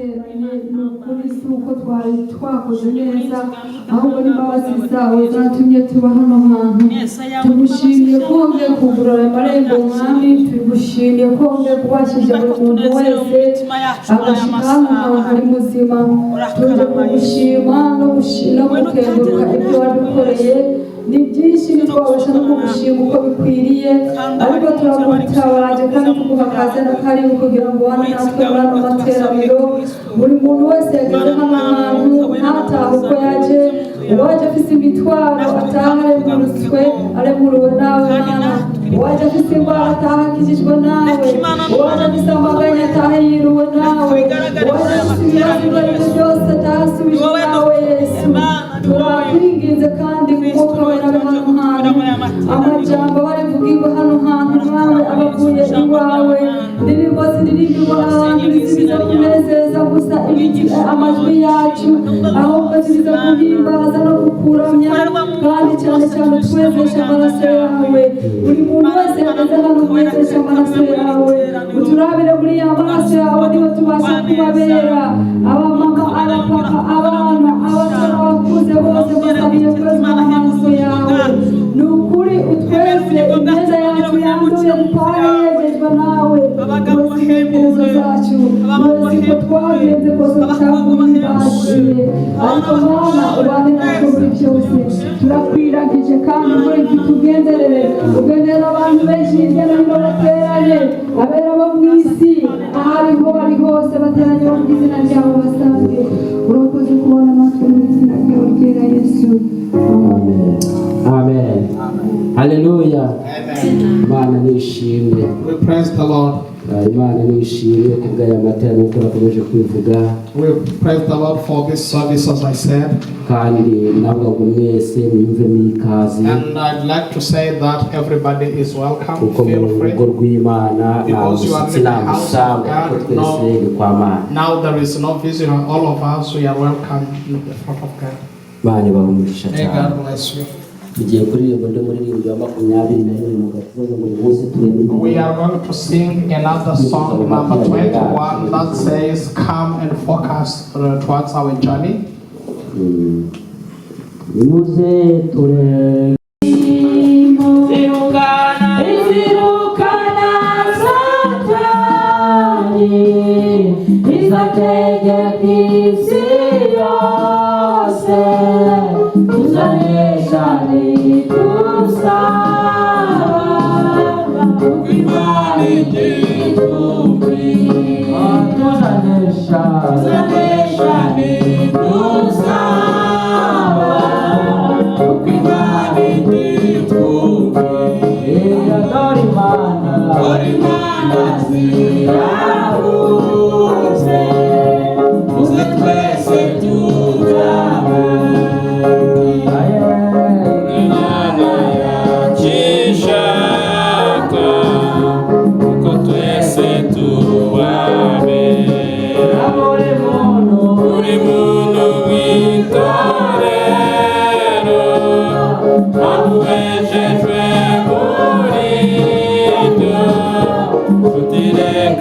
kuri suko twari twakoze neza ahubwo n'imbabazi zawe zatumye tuba hano hantu tugushimiye ko wongeye kugurura amarembo mwami tugushimiye ko wongeye kubashije buri muntu wese agashika hano hari muzima tuje kugushima no gukenguruka ibyo wadukoreye ni byinshi ntitwabasha no kugushima uko bikwiriye ariko turagutabaje kandi tuguha akaze n'akaribu kugira ngo wane natwe muri ano materaniro buri muntu wese yageze hano hantu ntatahe uko yaje uwaje afise imitwaro ataha aremuruwe nawe Mana uwaje afise indwara ataha akijijwe nawe uwaje afise amaganya ataha yiruwe nawe uwaje afise ibibazo ibyo ari byo byose ataha asubijwe nawe Yesu turakwinginze kandi kuko werabe hano hantu amajambo barivugirwa hano hantu nawe abavuye iwawe indirimbo ziririmbirwa ahantu zisibiza kunezeza gusa amajwi yacu ahubwo zibiza guhimbaza no gukuramya kandi cyane cyane twezesha amaraso yawe buri muntu wese yageze hano twezesha amaraso yawe uturabire muri ya maraso yawe niho tubasha kubabera abamama abapapa abana abasore abakuze bose basabiye kwezwa n'amaraso yawe ni ukuri utweze imyenda yacu yanduye dutahe yegejwe nawe wese intekerezo zacu wese ko twagenze kose tutaguhimbaziye ariko Mana ubane natwe muri byose turakwiragije kandi muri iki tugenderere ugenderera abantu benshi hirya no hino bateranye abera bo mu isi ahariho bari hose bateranye bo mu izina ryawe basanzwe urakoze kubona natwe mu izina ryawe ryera Yesu amen. Amen. Hallelujah. Mana nishimwe. We praise the Lord. Imana nishimwe kubwaya materaniro uko bakomeje kwivuga. We praise the Lord for this service as I said. Kandi nabwo mwese mwumve mwikaze. And I'd like to say that everybody is welcome. Feel free. Because you are in the house of God. Now there is no visitor. All of us we are welcome in the front of God. May God bless you. We are going to sing another song, number 21, that says, "Come and focus towards our journey."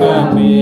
Happy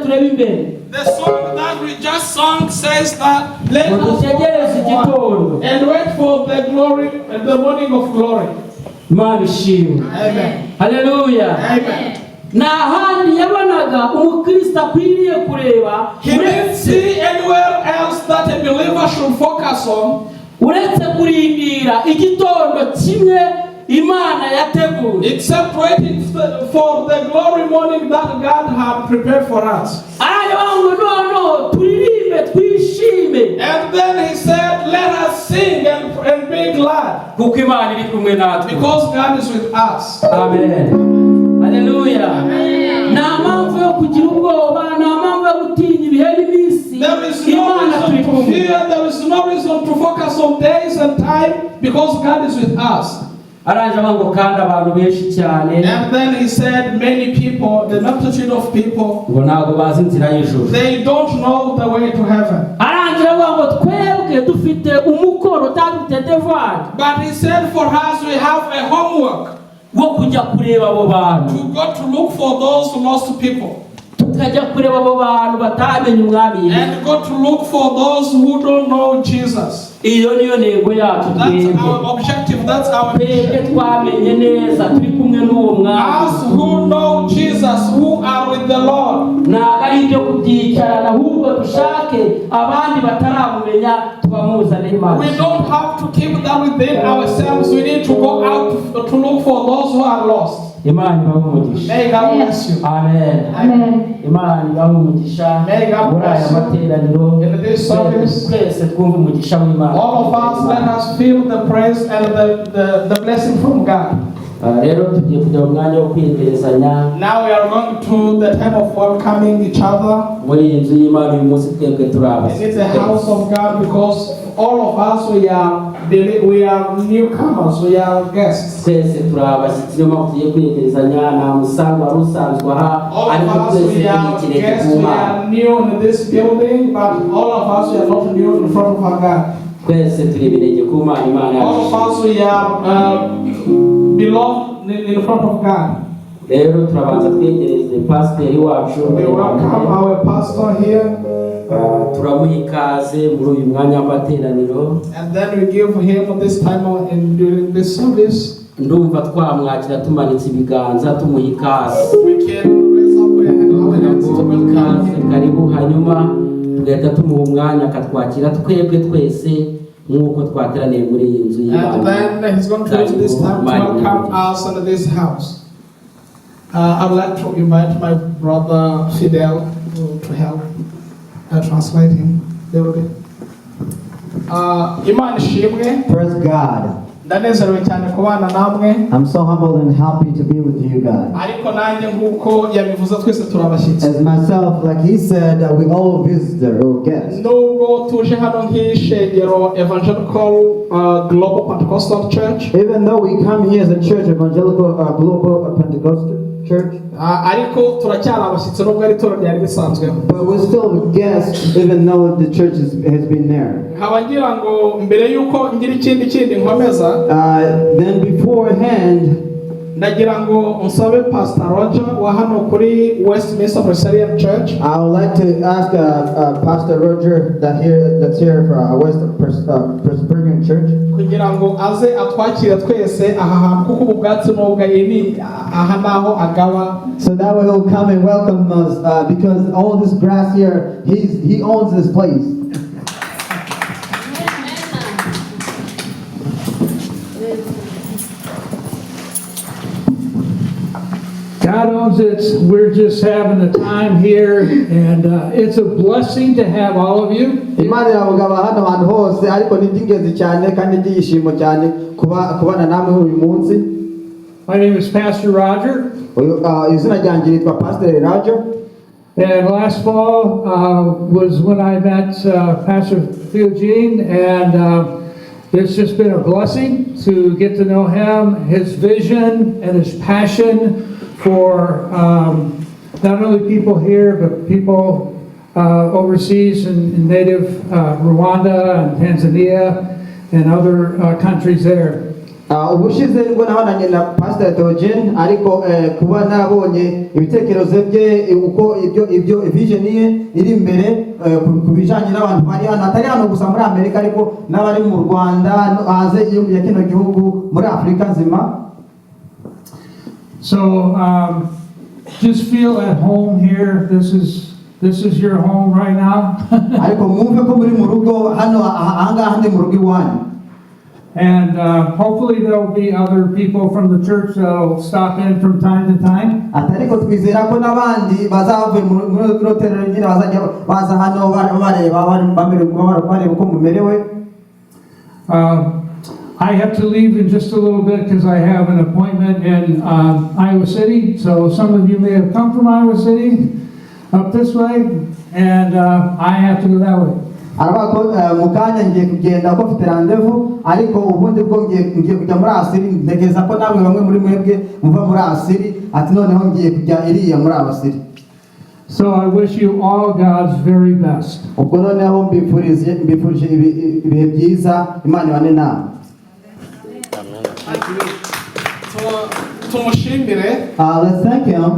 turebe imbere. The song that we just sung says that let us Mudutegereze igitondo. and wait for the glory and the morning of glory. Imana ishimwe. Amen. Haleluya. Amen. Nta handi yabonaga umukristo akwiriye kureba He didn't see anywhere else that a believer should focus on uretse kurindira igitondo kimwe Imana yateguye, except waiting for the glory morning that God had prepared for us. no, turirimbe twishime. And then he said, let us sing and be glad. Kuko Imana iri kumwe natwe. Because God is with us. Amen. Haleluya. Nta mpamvu yo kugira ubwoba, nta mpamvu yo gutinya ibihe n'iminsi. There is no reason to fear, there is no reason to focus on days and time, because God is with us. Aranje ngo kandi abantu benshi cyane. And then he said, many people, the multitude of people, ngo ntago bazi inzira y'ijuru. they don't know the way to heaven. Aranje ngo twebwe dufite umukoro dufite devoir. But he said for us we have a homework wo kujya kureba abo bantu. to go to look for those lost people. Tukajya kureba abo bantu batamenye umwami Yesu. And go to look for those who don't know Jesus. Iyo niyo ntego yacu twebwe. That's our objective, that's our mission. twamenye neza turi kumwe n'uwo mwami. Us who know Jesus, who are with the Lord. Ntabwo ari ibyo kubyicarana, ahubwo dushake abandi bataramumenya tubamuzane Imana. We don't have to keep that within ourselves. We need to go out to look for those who are lost. Imana ibahe umugisha. May God bless you. Amen. Amen. Imana ibahe umugisha. May God muri aya bless you. materaniro. In this service, twese twumve umugisha w'Imana. all of us, let us feel the praise and the blessing from God. Rero tugiye kujya mu mwanya wo kwiyegerezanya. Now we are going to the time of welcoming each other. Muri iyi nzu y'Imana uyu munsi twebwe turaba. And it's the house of God, because all of us we are newcomers, we are guests. Twese turaba sikirimo tugiye kwiyegerezanya na musango wari usanzwe aha. All of us we are guests, we are new in this building, but all of us we are not new in front of our God. Twese turi ibirenge ku Mana, Imana yacu. All of us we are belong in front of God. Rero turabanza twegereze pasiteri wacu. We welcome our pastor here. Turamuha ikaze muri uyu mwanya w'amateraniro. And then we give him this time during this service. Ndumva twamwakira tumanitse ibiganza tumuha ikaze. We can raise up our hands to welcome him. Karibu, hanyuma tugahita tumuha umwanya akatwakira twebwe twese nk'uko twateraniye muri iyi nzu y'Imana. And then he's going to use this time to welcome us into this house. I'd like to invite my brother Fidel to help translate him. Imana ishimwe. Praise God. Ndanezerewe cyane kubana namwe. I'm so humbled and happy to be with you guys. Ariko nanjye nk'uko yabivuze twese turabashyitsi. As myself, like he said, we all visitor or guests. Nubwo tuje hano nk'ishengero Evangelical Global Pentecostal Church. Even though we come here as a church, Evangelical Global Pentecostal Church. Ariko turacyari abashyitsi nubwo ari itorero ryari risanzweho. But we're still guests, even though the church has been there. Nkaba ngira ngo mbere yuko ngira ikindi nkomeza. Then beforehand, ndagira ngo nsabe Pastor Roger wa hano kuri Westminster Presbyterian Church. I would like to ask Pastor Roger that's here for Westminster Presbyterian Church. Kugira ngo aze atwakire twese aha hantu kuko ubwatsi n'ubwa yini aha naho agaba. So that way he'll come and welcome us because all this grass here, he owns this place. God owns it. We're just having a time here, and it's a blessing to have all of you. Imana irabugaba hano hantu hose ariko ni by'ingenzi cyane kandi byishimo cyane kubana namwe uyu munsi. My name is Pastor Roger. Izina ryanjye yitwa Pastor Roger. And last fall was when I met Pastor Eugene, and it's just been a blessing to get to know him, his vision and his passion for not only people here, but people overseas in native Rwanda and Tanzania and other countries there. ubushize nibwo nabonanye na Pastor Theogene ariko kuba nabonye ibitekerezo bye uko ibyo vision ye iri imbere kubijanye n'abantu bari hano atari hano gusa muri Amerika ariko n'abari mu Rwanda hanze ya kino gihugu muri Afrika nzima. So just feel at home here. This is your home right now. Ariko mwumve ko muri mu rugo hano ahangaha ndi mu rugo iwanyu. And hopefully there will be other people from the church that will stop in from time to time. Atariko twizera ko nabandi bazava muri rotero nyine bazajya baza hano bareba uko mumerewe. I have to leave in just a little bit because I have an appointment in Iowa City. So some of you may have come from Iowa City up this way, and I have to go that way. Arabako mukanya ngiye kugenda ko mfite rendezvous ariko ubundi bwo ngiye kujya muri Asiri ntegeza ko namwe bamwe muri mwebwe muva muri Asiri ati noneho ngiye kujya iriya muri Asiri. So I wish you all God's very best. Ubwo noneho mbifurije ibihe byiza Imana ibane nawe. Tumushimire. Let's thank him.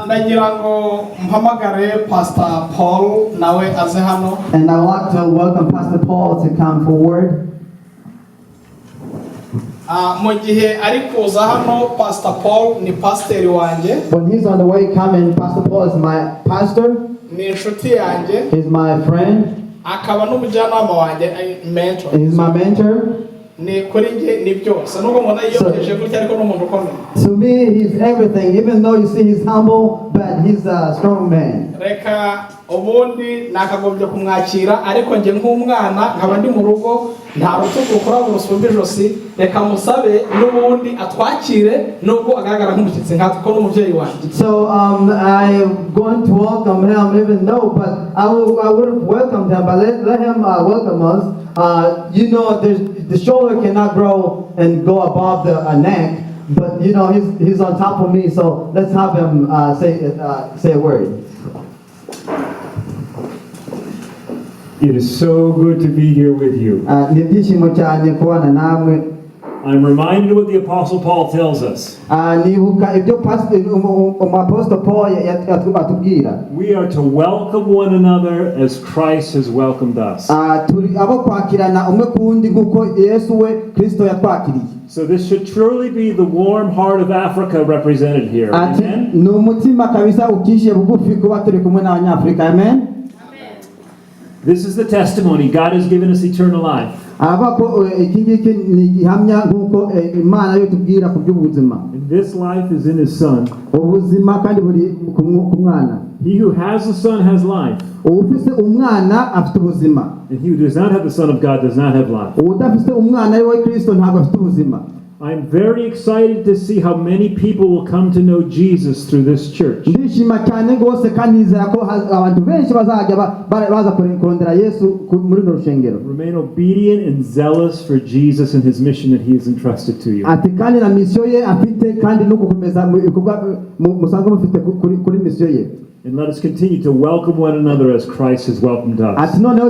Nagira ngo mpamagare Pastor Paul nawe aze hano. And I want to welcome Pastor Paul to come forward. Mu gihe ari kuza hano Pastor Paul ni pastor wanjye. When he's on the way coming, Pastor Paul is my pastor. Ni inshuti yanjye. He's my friend. Akaba n'umujyanama wanjye, mentor. He's my mentor. Ni kuri nge ni byose nubwo umuntu yiyogeje gutya ariko n'umuntu ukomeye. To me, he's everything. Even though you see he's humble, but he's a strong man. Reka ubundi nakagombye kumwakira ariko nge nk'umwana nkaba ndi mu rugo nta rutugu rukora urusumba ijosi, reka musabe n'ubundi atwakire nubwo agaragara nk'umushyitsi nkatwe ko n'umubyeyi wanjye. So I'm going to welcome him even though, but I would have welcomed him, but let him welcome us. You know, the shoulder cannot grow and go above the neck, but you know he's on top of me. So let's have him say a word. It is so good to be here with you. I'm reminded of what the Apostle Paul tells us. We are to welcome one another as Christ has welcomed us. So this should truly be the warm heart of Africa represented here. Amen? Amen? This is the testimony. God has given us eternal life. And this life is in His Son. He who has the Son has life. And he who does not have the Son of God does not have life. I am very excited to see how many people will come to know Jesus through this church. Remain obedient and zealous for Jesus and His mission that He has entrusted to you. And let us continue to welcome one another as Christ has welcomed us. And allow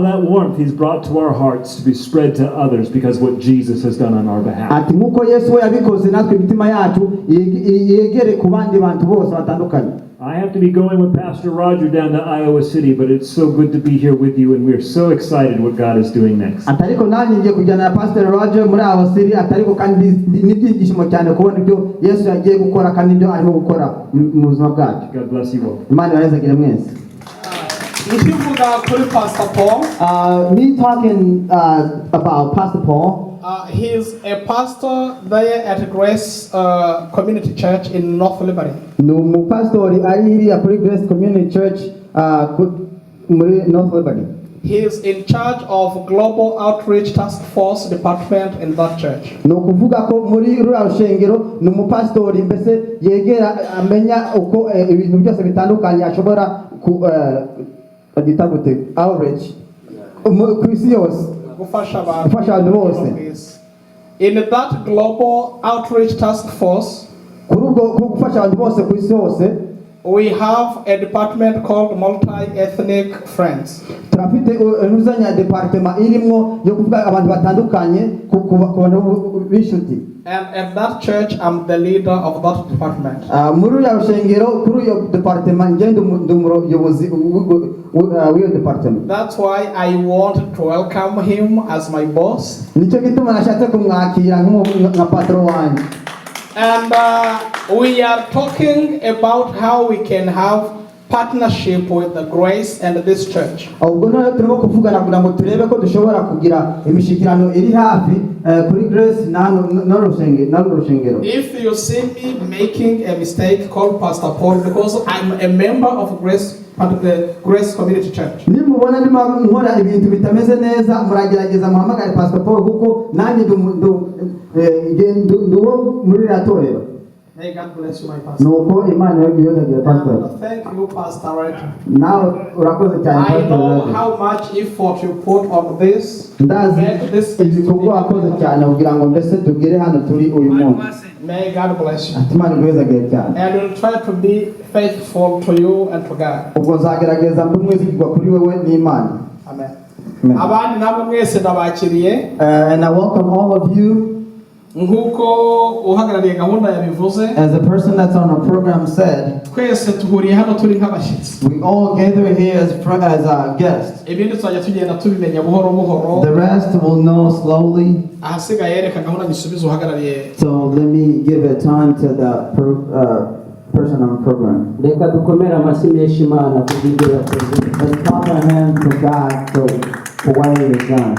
that warmth He's brought to our hearts to be spread to others because of what Jesus has done on our behalf. I have to be going with Pastor Roger down to Iowa City, but it's so good to be here with you, and we're so excited what God is doing next. God bless you all. Me talking about Pastor Paul. He's a pastor there at Grace Community Church in North Liberty. No pastor ari at Grace Community Church North Liberty. He is in charge of Global Outreach Task Force Department in that church. No kuvuga ko muri ruriya rushengero ni umupastori mbese yegera amenya uko ibintu byose bitandukanye ashobora agitagute outreach ku isi yose. In that Global Outreach Task Force, We have a department called multi-ethnic friends. turafite uruzanya department irimo yo kuvuga abantu batandukanye ku bantu b'inshuti. And at that church, I'm the leader of that department. Muri ya rushengero kuri yo department ngende umuyobozi w'iyo department. That's why I want to welcome him as my boss. Nicyo gituma nashatse kumwakira nka patron wanjye. And we are talking about how we can have partnership with the Grace and this church. Ubwo nayo turimo kuvugana kugira ngo turebe ko dushobora kugira imishikirano iri hafi kuri Grace na rushengero. If you see me making a mistake, call Pastor Paul, because I'm a member of Grace Community Church. Nimubona ndimo nkora ibintu bitameze neza muragerageza muhamagare Pastor Paul kuko nanjye nduwo muri ratorero. May God bless you, my pastor. Nuko Imana yagiye pastor. Thank you, Pastor Red. Now urakoze cyane I know pastor. how much effort you put on this. Ndazi ibikorwa wakoze cyane kugira ngo mbese tugere hano turi uyu munsi. May God bless you. Imana ibahe cyane. And we'll try to be faithful to you and to God. Ubwo nzagerageza kumwizigirwa kuri wewe n'Imana. Amen. Abandi namwe mwese ndabakiriye. And I welcome all of you. Nkuko uhagarariye gahunda yabivuze. As the person that's on the program said, twese tuhuriye hano turi nk'abashyitsi. we all gather here as guests. Ibindi tuzajya tugenda tubimenya buhoro buhoro. The rest will know slowly. Ahasigaye reka gahunda nyisubize uhagarariye. So let me give a time to the person on the program. Reka dukomere amashyi menshi Imana kubw'ibyo yakoze. Let's clap our hands to God for what He has done.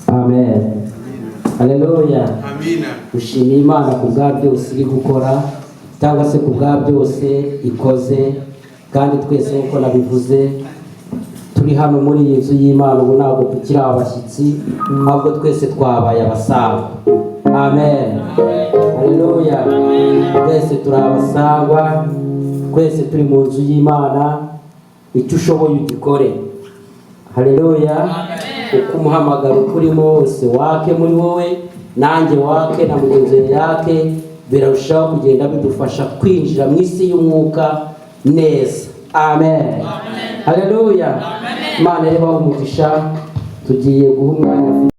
Amen. Haleluya. Amina. Ushimiye Imana ku bwa byose iri gukora cyangwa se ku bwa byose ikoze, kandi twese nk'uko nabivuze turi hano muri iyi nzu y'Imana ubu ntabwo tukiri abashyitsi ahubwo twese twabaye abasangwa. Amen. Haleluya. Twese turi abasangwa, twese turi mu nzu y'Imana, icyo ushoboye ugikore. Haleluya. Uko umuhamagaro urimo wose wake muri wowe, nanjye wake na mugenzi yake, birarushaho kugenda bidufasha kwinjira mu isi y'umwuka neza. Amen. Haleluya. Imana ibahe umugisha. Tugiye guha umwanya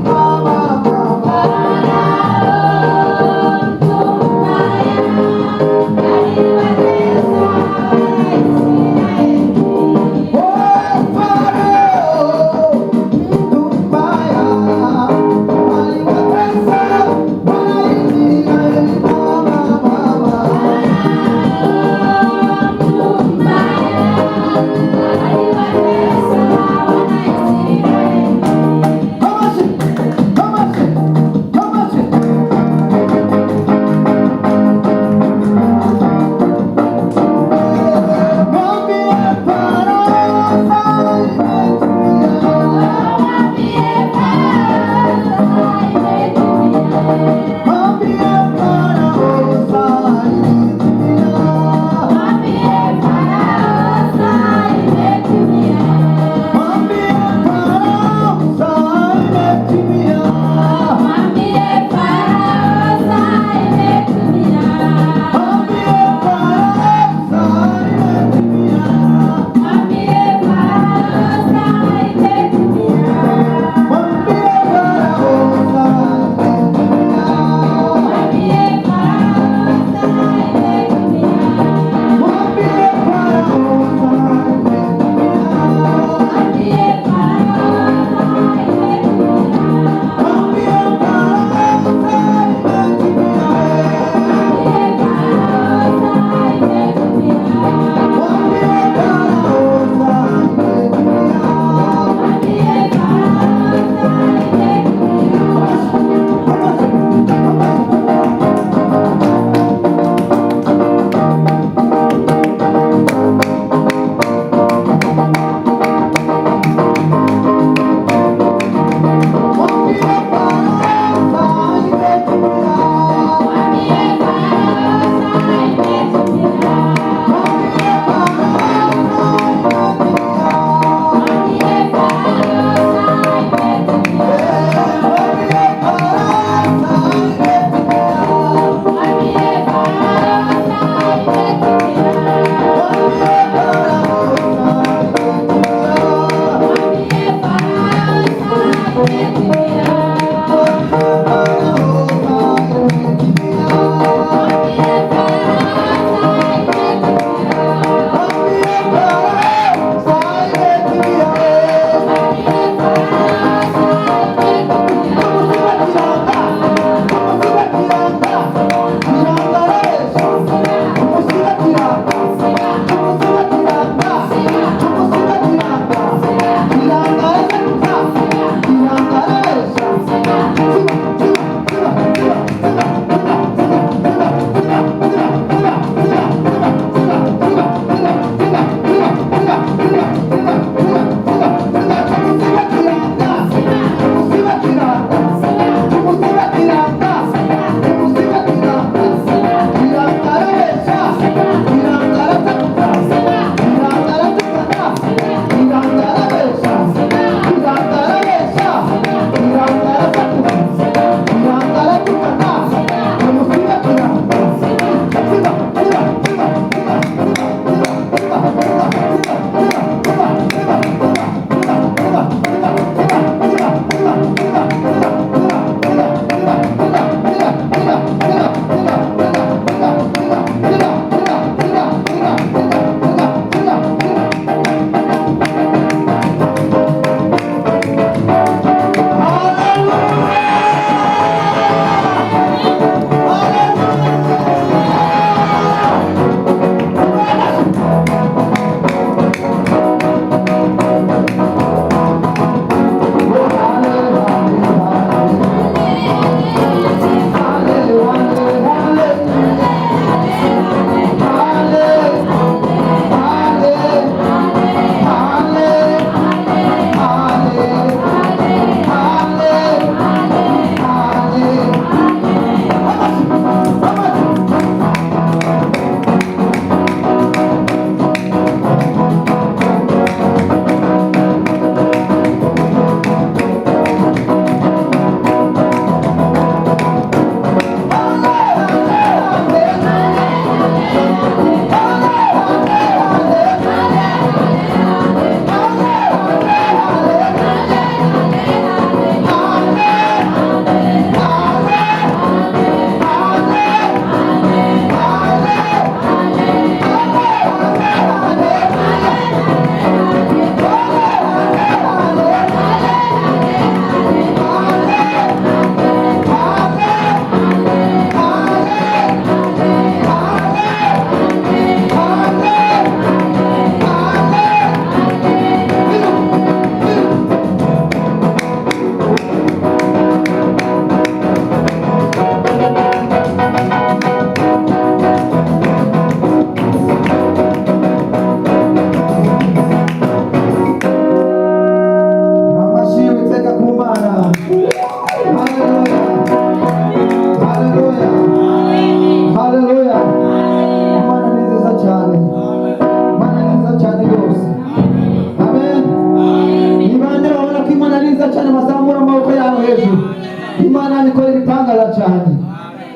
Mama.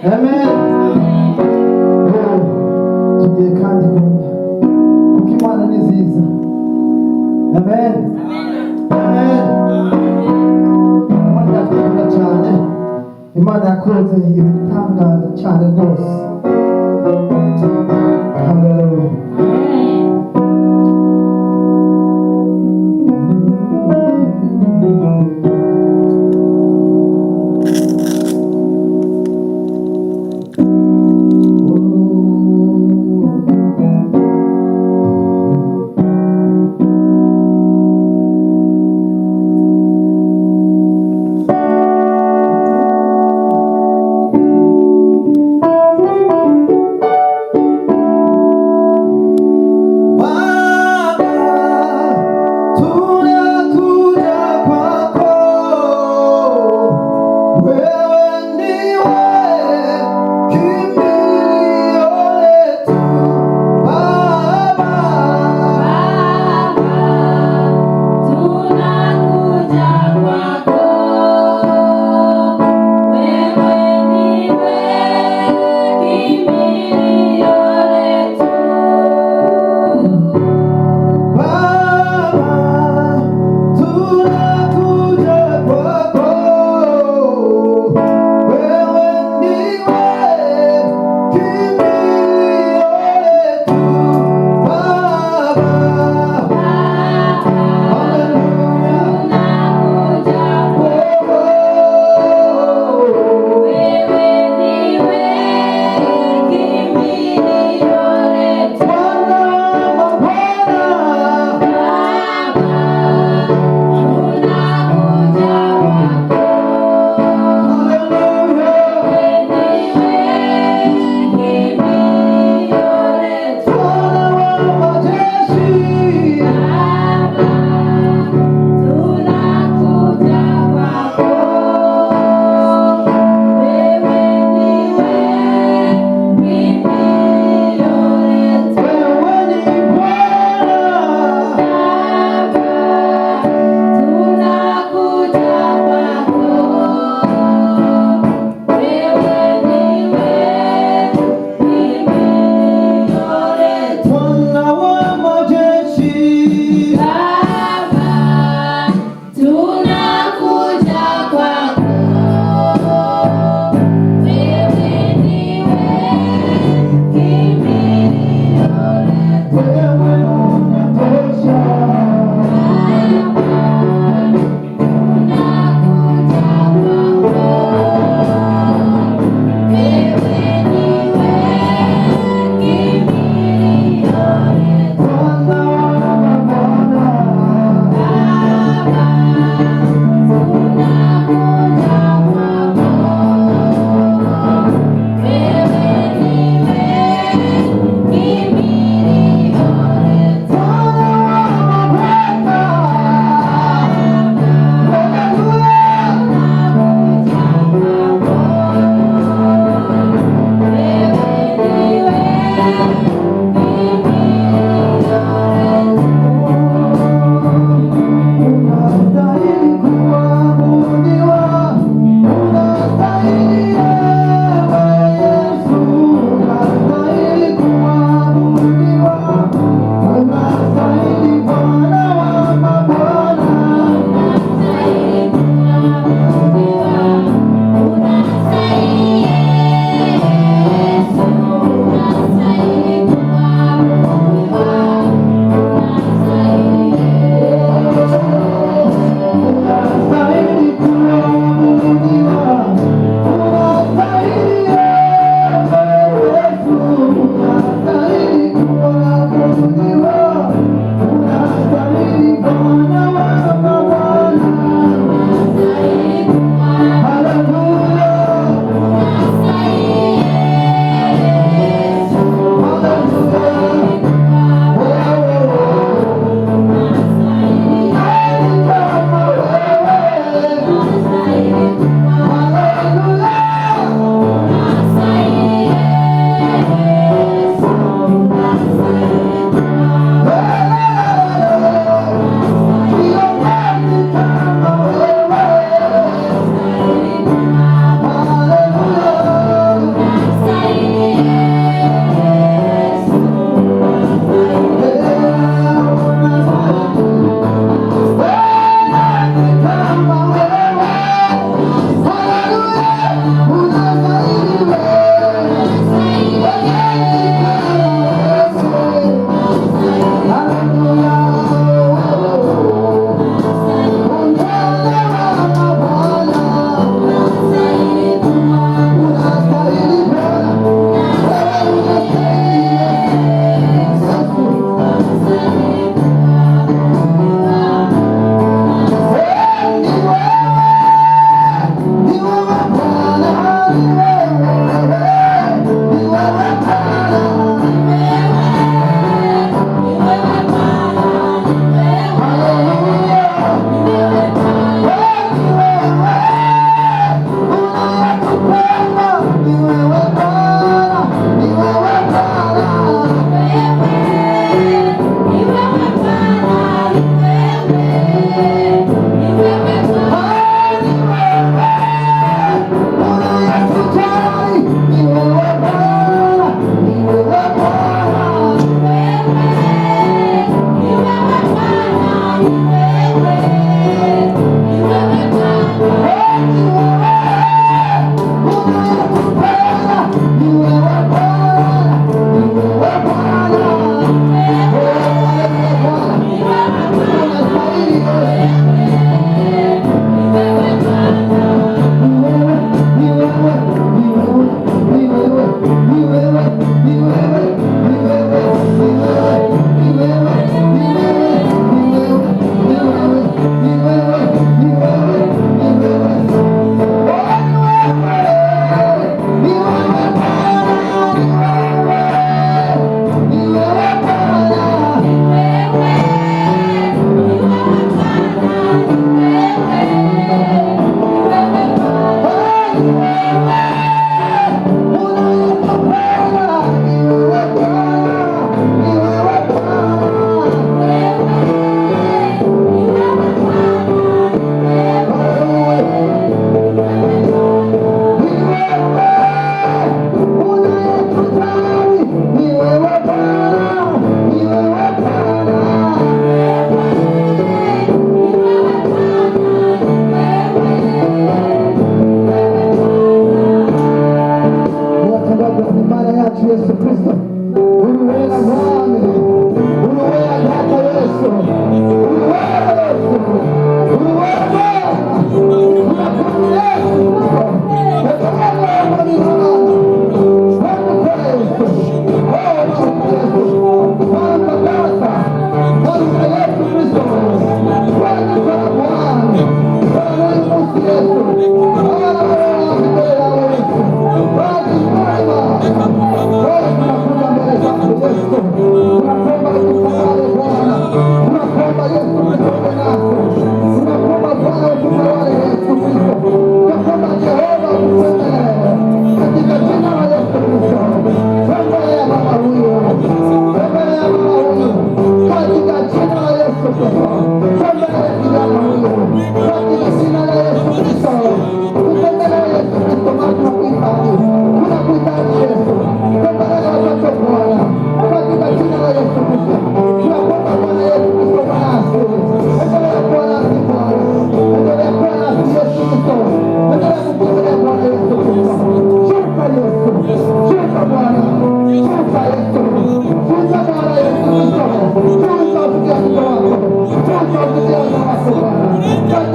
Amen. Tugiye kandi kumenya kuko Imana ni nziza. Amen. Amen. Imana yakunda cyane. Imana yakoze ibitangaza cyane rwose. Hallelujah.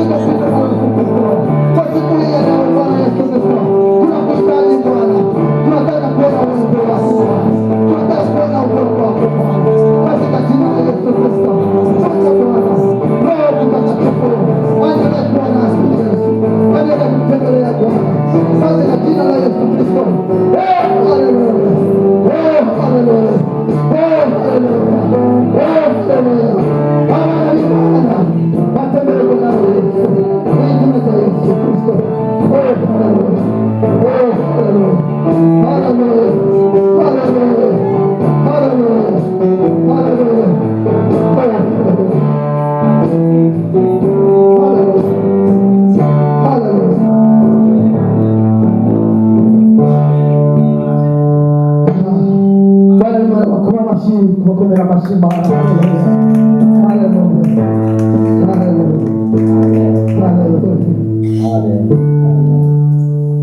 katika jina la Yesu Kristo. Kwa siku hii ya leo Bwana Yesu Kristo, tunakuhitaji Bwana, tunataka kuona uwepo wako Bwana, tunataka kuona uwepo wako Bwana, katika jina la Yesu Kristo. Sasa Bwana, Roho Mtakatifu, endelea kuwa nasi Yesu, endelea kutembelea Bwana, katika jina la Yesu Kristo. Haleluya, haleluya, haleluya, haleluya. Bwana, watembee Bwana Yesu, kwa jina la Yesu Kristo. Haleluya, haleluya, haleluya, haleluya, haleluya,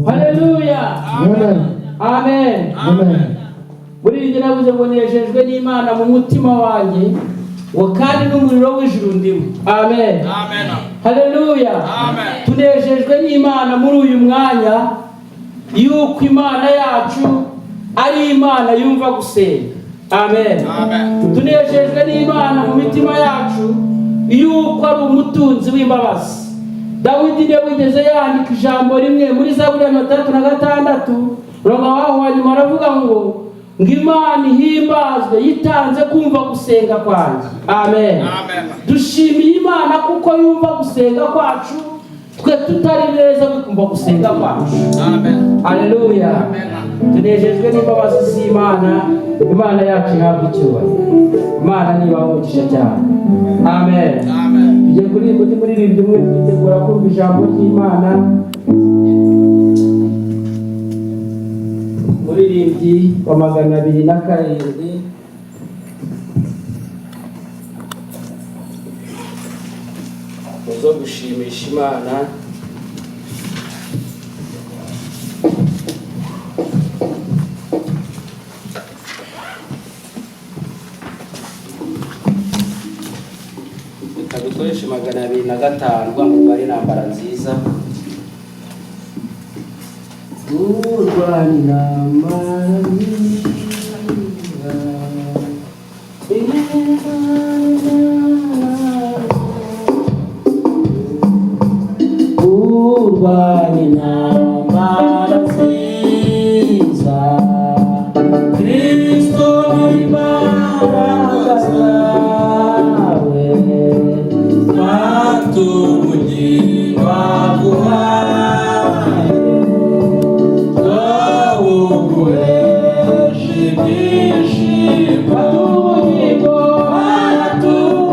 Haleluya. Amen. Muri iyi navuze ngo nejejwe n'Imana mu mutima wanjye, ngo kandi n'umuriro w'ijuru ndimo. Amen. Haleluya. Tunejejwe n'Imana muri uyu mwanya, yuko Imana yacu ari Imana yumva gusenga. Amen. Tunejejwe n'Imana mu mitima yacu, yuko ari umutunzi w'imbabazi. Dawidi niwe wigeze yandika ijambo rimwe muri Zaburi ya 36, Roma waho hanyuma aravuga ngo Imana ihimbazwe yitanze kumva gusenga kwanjye. Amen. Dushimiye Imana kuko yumva gusenga kwacu, twe tutari neza kumva gusenga kwacu. Haleluya. Tunejejwe n'imbabazi z'Imana. Imana yacu ihabwa icyubahiro. Imana niba umugisha cyane. Amen. Tugiye muri rimwe twitegura kumva ijambo ry'Imana. Muririmbyi wa 207 muzo gushimisha Imana. Dukoreshe 205 ngo bari intambara nziza. Urwanira intambara nziza, Kristo imbaraga zawe, Matubugingo waguhaye, twawoguheshe ibyishimo. Matubugingo, Matubugingo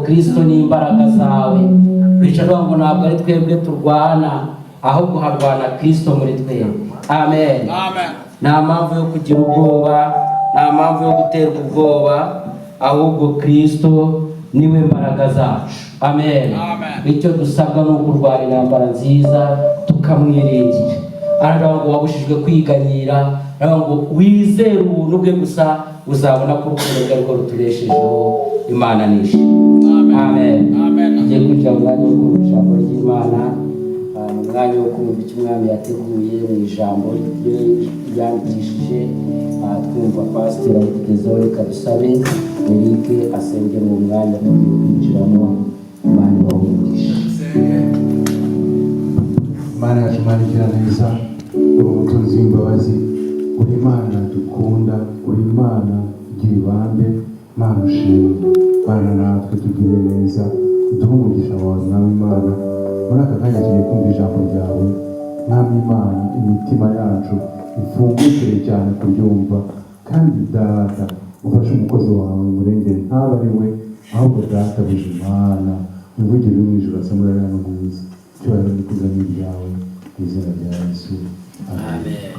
Kristo ni imbaraga zawe. Bicara ngo ntabwo ari twebwe turwana, ahubwo harwana Kristo muri twebwe. Amen. Amen. Nta mpamvu yo kugira ubwoba, nta mpamvu yo guterwa ubwoba, ahubwo Kristo niwe mbaraga zacu. Amen. Icyo dusabwa ni ukurwara intambara nziza tukamwiringira. Aravuga ngo wabushijwe kwiganyira, aravuga ngo wizere ubuntu bwe gusa uzabona ko urukundo rwe rwo rutubeshejeho. Imana nishe. Amen. Ngiye kwinjira mu mwanya wo kumva ijambo ry'Imana, mu mwanya wo kumva icyo Umwami yateguye mu ijambo rye yandikishije. Twumva pasiteri ayitugezeho, reka dusabe Eric asenge mu mwanya tugiye kwinjiramo. Imana ibahumugishe. Imana yacu, Imana igira neza, uri umutunzi w'imbabazi, uri Imana dukunda, uri Imana igira ibambe. Imana ushimwe, Imana natwe tugire neza, uduhe umugisha wawe Mwami Imana. Muri aka kanya tugiye kumva ijambo ryawe Mwami Imana, imitima yacu ifungukire cyane kuryumva, kandi Data ufashe umukozi wawe umurengere ntaba ari we, ahubwo Data buje Imana imvugire uri mu ijuru asamura rero mwiza. Cyubahiro n'ikuzo ni ibyawe mu izina rya Yesu. Amen.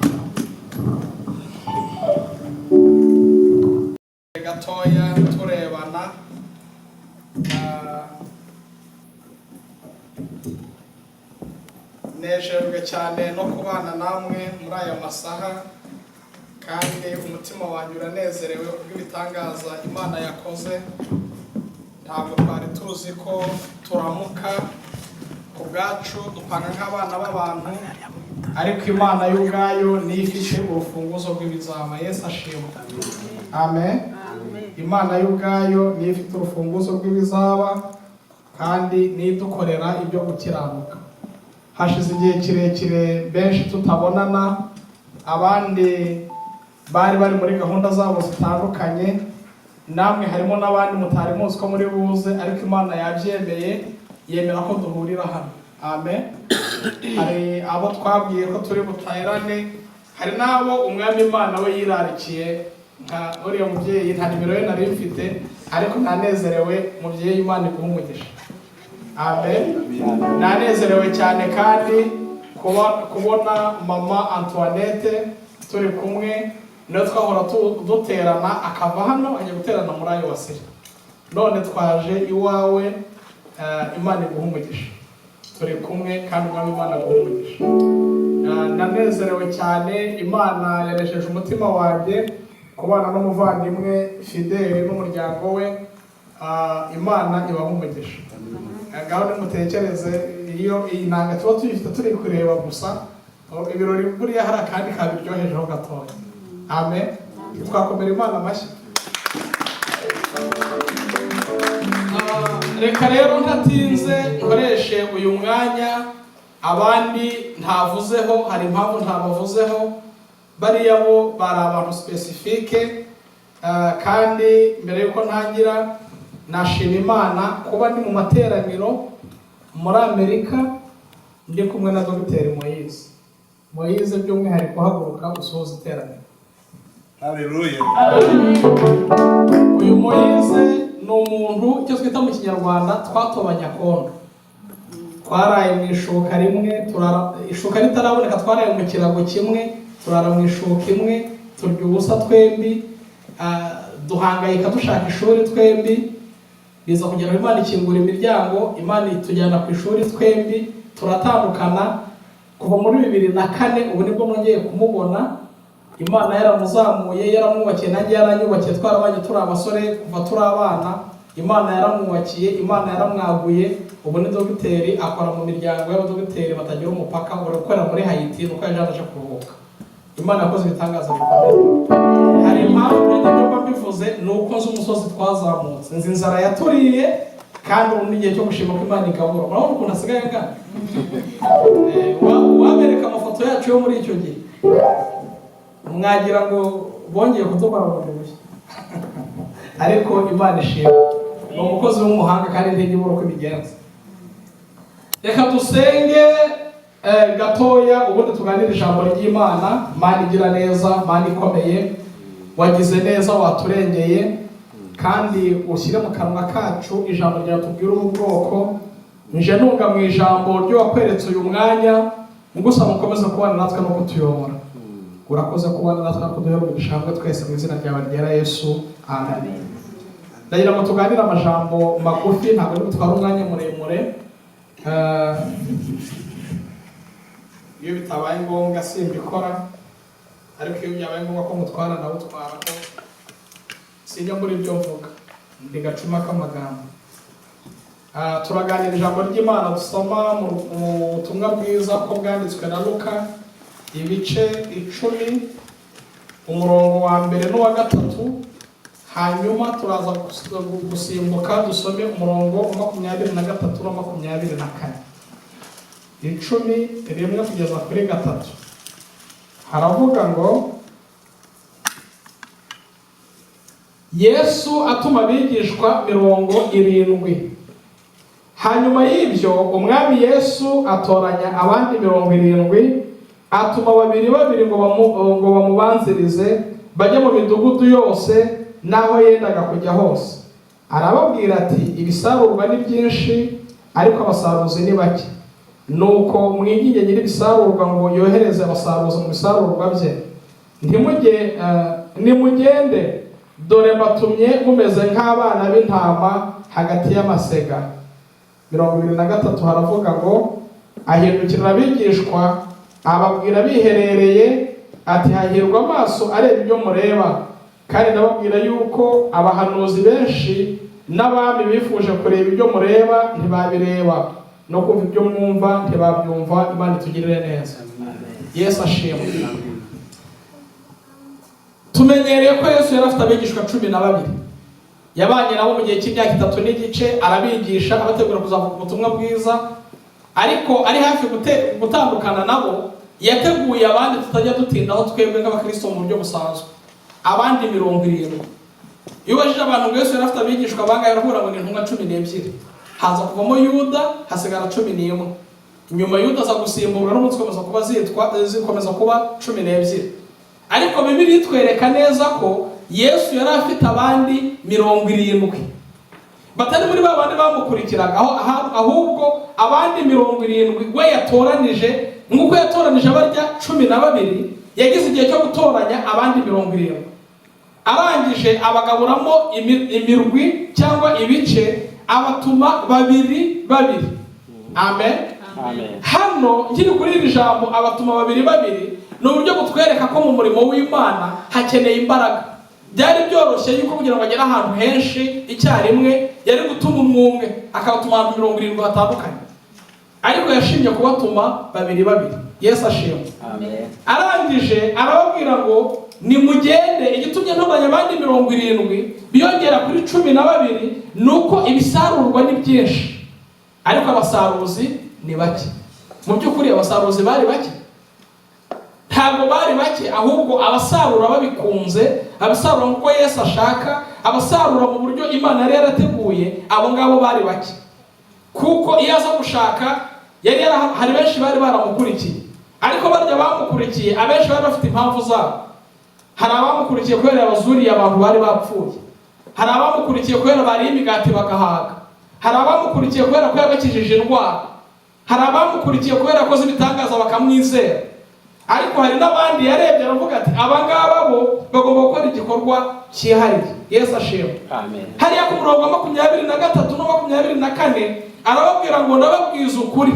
Gatoya turebana nejejwe cyane no kubana namwe muri aya masaha, kandi umutima wanjye uranezerewe kubw'ibitangaza Imana yakoze. Ntabwo twari tuzi ko turamuka ku bwacu dupanga nk'abana b'abantu, ariko Imana yo ubwayo niyo ifite urufunguzo rw'ibizaba. Yesu ashimwe. Amen. Imana yo ubwayo niyo ifite urufunguzo rw'ibizaba, kandi niyo idukorera ibyo gukiranuka. Hashize igihe kirekire benshi tutabonana, abandi bari muri gahunda zabo zitandukanye, namwe harimo n'abandi mutari muzi ko muri buze, ariko Imana yabyemeye yemera ko duhurira hano. Amen. Hari abo twabwiye ko turi butayirane, hari n'abo Umwami Imana we yirarikiye, nka uriya mubyeyi nta nimero ye nari mfite, ariko nanezerewe mubyeyi, Imana iguhe umugisha. Amen. Nanezerewe cyane kandi kubona mama Antoinette turi kumwe, niyo twahora duterana, akava hano ajya guterana muri ayo wasire. None twaje iwawe, Imana iguhe umugisha. Turi kumwe kandi Umwami Imana iguhe umugisha. Nanezerewe cyane, Imana yanesheje umutima wanjye kubana n'umuvandimwe Fidele n'umuryango we. Imana ibahe umugisha. Ngaho nimutekereze, iyo iyi nanga tuba tuyifite turi kureba gusa, ibirori buriya hari akandi kabiryohejeho gatoya. Amen. Twakomera Imana amashyi. Reka rero ntatinze nkoreshe uyu mwanya, abandi ntavuzeho, hari impamvu ntabavuzeho. Bariya bo bari abantu specifique, kandi mbere yuko ntangira nashima Imana kuba ndi mu materaniro muri Amerika, ndi kumwe na Dr. Moise by'umwihariko haguruka gusohoza iteraniro. Haleluya. Uyu Moise ni umuntu icyo twita mu Kinyarwanda twatobanya kondo. Twaraye mu ishuka rimwe, ishuka ritaraboneka, twaraye mu kirago kimwe, turara mu ishuka imwe, turya ubusa twembi, duhangayika dushaka ishuri twembi. Biza kugera Imana ikingura imiryango, Imana itujyana ku ishuri twembi, turatandukana kuva muri 2004. Ubu nibwo nongeye kumubona. Imana yaramuzamuye, yaramwubakiye, nanjye yaranyubakiye, twarabanye turi abasore kuva turi abana. Imana yaramwubakiye, Imana yaramwaguye. Ubu ni dogiteri, akora mu miryango y'abadogiteri batagira umupaka, ukorera muri Haiti, nuko yaje aje kuruhuka. Imana yakoze ibitangaza bikomeye. Hari impamvu y'ibyo mbivuze, nuko nzi umusozi twazamutse, nzi inzara yaturiye, kandi ubu n'igihe cyo gushima ko Imana igabura. Urabona ukuntu hasigaye ngana. Wabereka amafoto yacu yo muri icyo gihe, mwagira ngo bongeye kutubara mu buye. Ariko Imana ishimwe, ni umukozi w'umuhanga kandi ntigibura uko ibigenza. Reka dusenge gatoya, ubundi tuganire ijambo ry'Imana. Mana igira neza, Mana ikomeye, wagize neza, waturengeye, kandi ushyire mu kanwa kacu ijambo ryatubwira ubwoko. Nje nunga mu ijambo ryo wakweretse uyu mwanya, ngusaba mukomeze kubana natwe no kutuyobora. Urakoze kubana natwe no kuduyobora ibishamwe twese mu izina ryawe ryera Yesu, amen. Ndagira ngo tuganire amajambo magufi, ntabwo ari gutwara umwanya muremure. Iyo bitabaye ngombwa simbikora, ariko iyo byabaye ngombwa ko mutwara nawe utwara ko sinjya muri ibyo mvuga, ndi gacuma k'amagambo. Turaganira ijambo ry'Imana dusoma mu butumwa bwiza ko bwanditswe na Luka, ibice 10, umurongo wa 1 n'uwa 3. Hanyuma turaza gusimbuka dusome umurongo wa 23 na 24. 10:1 kugeza kuri 3. Haravuga ngo Yesu atuma abigishwa 70. Hanyuma y'ibyo umwami Yesu atoranya abandi 70, atuma 2 ngo bamubanzirize bajye mu midugudu yose naho yendaga kujya hose. Arababwira ati, ibisarurwa ni byinshi ariko abasaruzi ni bake. Nuko mwinginge nyiri ibisarurwa ngo yohereze abasaruzi mu bisarurwa bye. Nimugende, dore batumye mumeze nk'abana b'intama hagati y'amasega. 23 haravuga ngo ahindukirira abigishwa ababwira biherereye ati, hahirwa amaso areba ibyo mureba, kandi ndababwira yuko abahanuzi benshi n'abami bifuje kureba ibyo mureba ntibabireba, no kumva ibyo mwumva ntibabyumva. Imana itugirire neza. Yesu ashimwe. Tumenyereye ko Yesu yari afite abigishwa 12. Yabanye nabo mu gihe cy'imyaka 3 n'igice, arabigisha abategura kuzavuga ubutumwa bwiza. Ariko ari hafi gutandukana nabo, yateguye abandi tutajya dutindaho twebwe nk'abakristo mu buryo busanzwe, abandi 70. Iyo bajije abantu ngo Yesu yari afite abigishwa bangahe, baravuga ngo ni intumwa 12. Haza kuvamo Yuda, hasigara 11. Nyuma Yuda aza gusimburwa n'umunsi zikomeza kuba 12. Ariko Bibiliya itwereka neza ko Yesu yari afite abandi 70. Batari muri babandi bamukurikiraga, ahubwo abandi 70 we yatoranije. Nk'uko yatoranije abarya 12, yagize igihe cyo gutoranya abandi 70. Arangije abagaburamo imirwi cyangwa ibice, abatuma 2. Amen. Hano nkiri kuri iri jambo abatuma 2, ni uburyo butwereka ko mu murimo w'Imana hakeneye imbaraga. Byari byoroshye yuko kugira ngo agere ahantu henshi icyarimwe yari gutuma umwe, akabatuma abantu 70 batandukanye, ariko yashimye kubatuma 2. Yesu ashimwe. Amen. Arangije arababwira ngo nimugende. Igitumye ntoranya abandi 70 biyongera kuri 12 nuko ibisarurwa ni byinshi ariko abasaruzi ni bake. Mu by'ukuri abasaruzi bari bake? Ntabwo bari bake, ahubwo abasarura babikunze, abasarura nk'uko Yesu ashaka, abasarura mu buryo Imana yari yarateguye, abo ngabo bari bake. Kuko iyo aza gushaka hari benshi bari baramukurikiye, ariko barya bamukurikiye abenshi bari bafite impamvu zabo. Hari abamukurikiye kubera abazuriye abantu bari bapfuye, hari abamukurikiye kubera bariye imigati bagahaga, hari abamukurikiye kubera ko yabakijije indwara, hari abamukurikiye kubera akoze ibitangaza bakamwizera. Ariko hari n'abandi yarebye aravuga ati, abangaba bo bagomba gukora igikorwa cyihariye. Yesu ashimwe. Amen. Hariya ku murongo wa 23 na 24 arababwira ngo ndababwiza ukuri.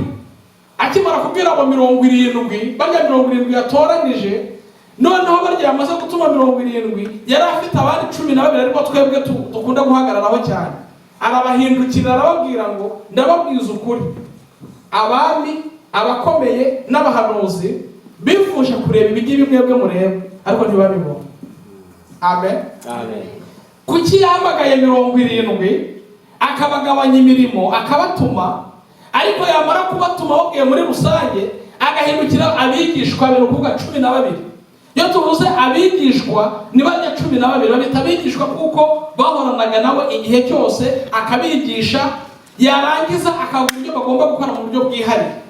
Akimara kubwira abo 70, barya 70 yatoranije, noneho barya yamaze gutuma 70, yari afite abandi 12 ariko twebwe dukunda guhagararaho cyane. Arabahindukira arababwira ngo ndababwiza ukuri, abami, abakomeye n'abahanuzi bifuje kureba ibigi bimwebwe mureba, ariko ntibabibona. Amen. Amen. Kuki yahamagaye 70 akabagabanya imirimo akabatuma, ariko yamara kubatuma babwiye muri rusange agahindukira abigishwa birukuga 12. Iyo tuvuze abigishwa ni barya 12, babita abigishwa kuko bahoranaga nawe igihe cyose, akabigisha, yarangiza akavuga ibyo bagomba gukora mu buryo bwihariye.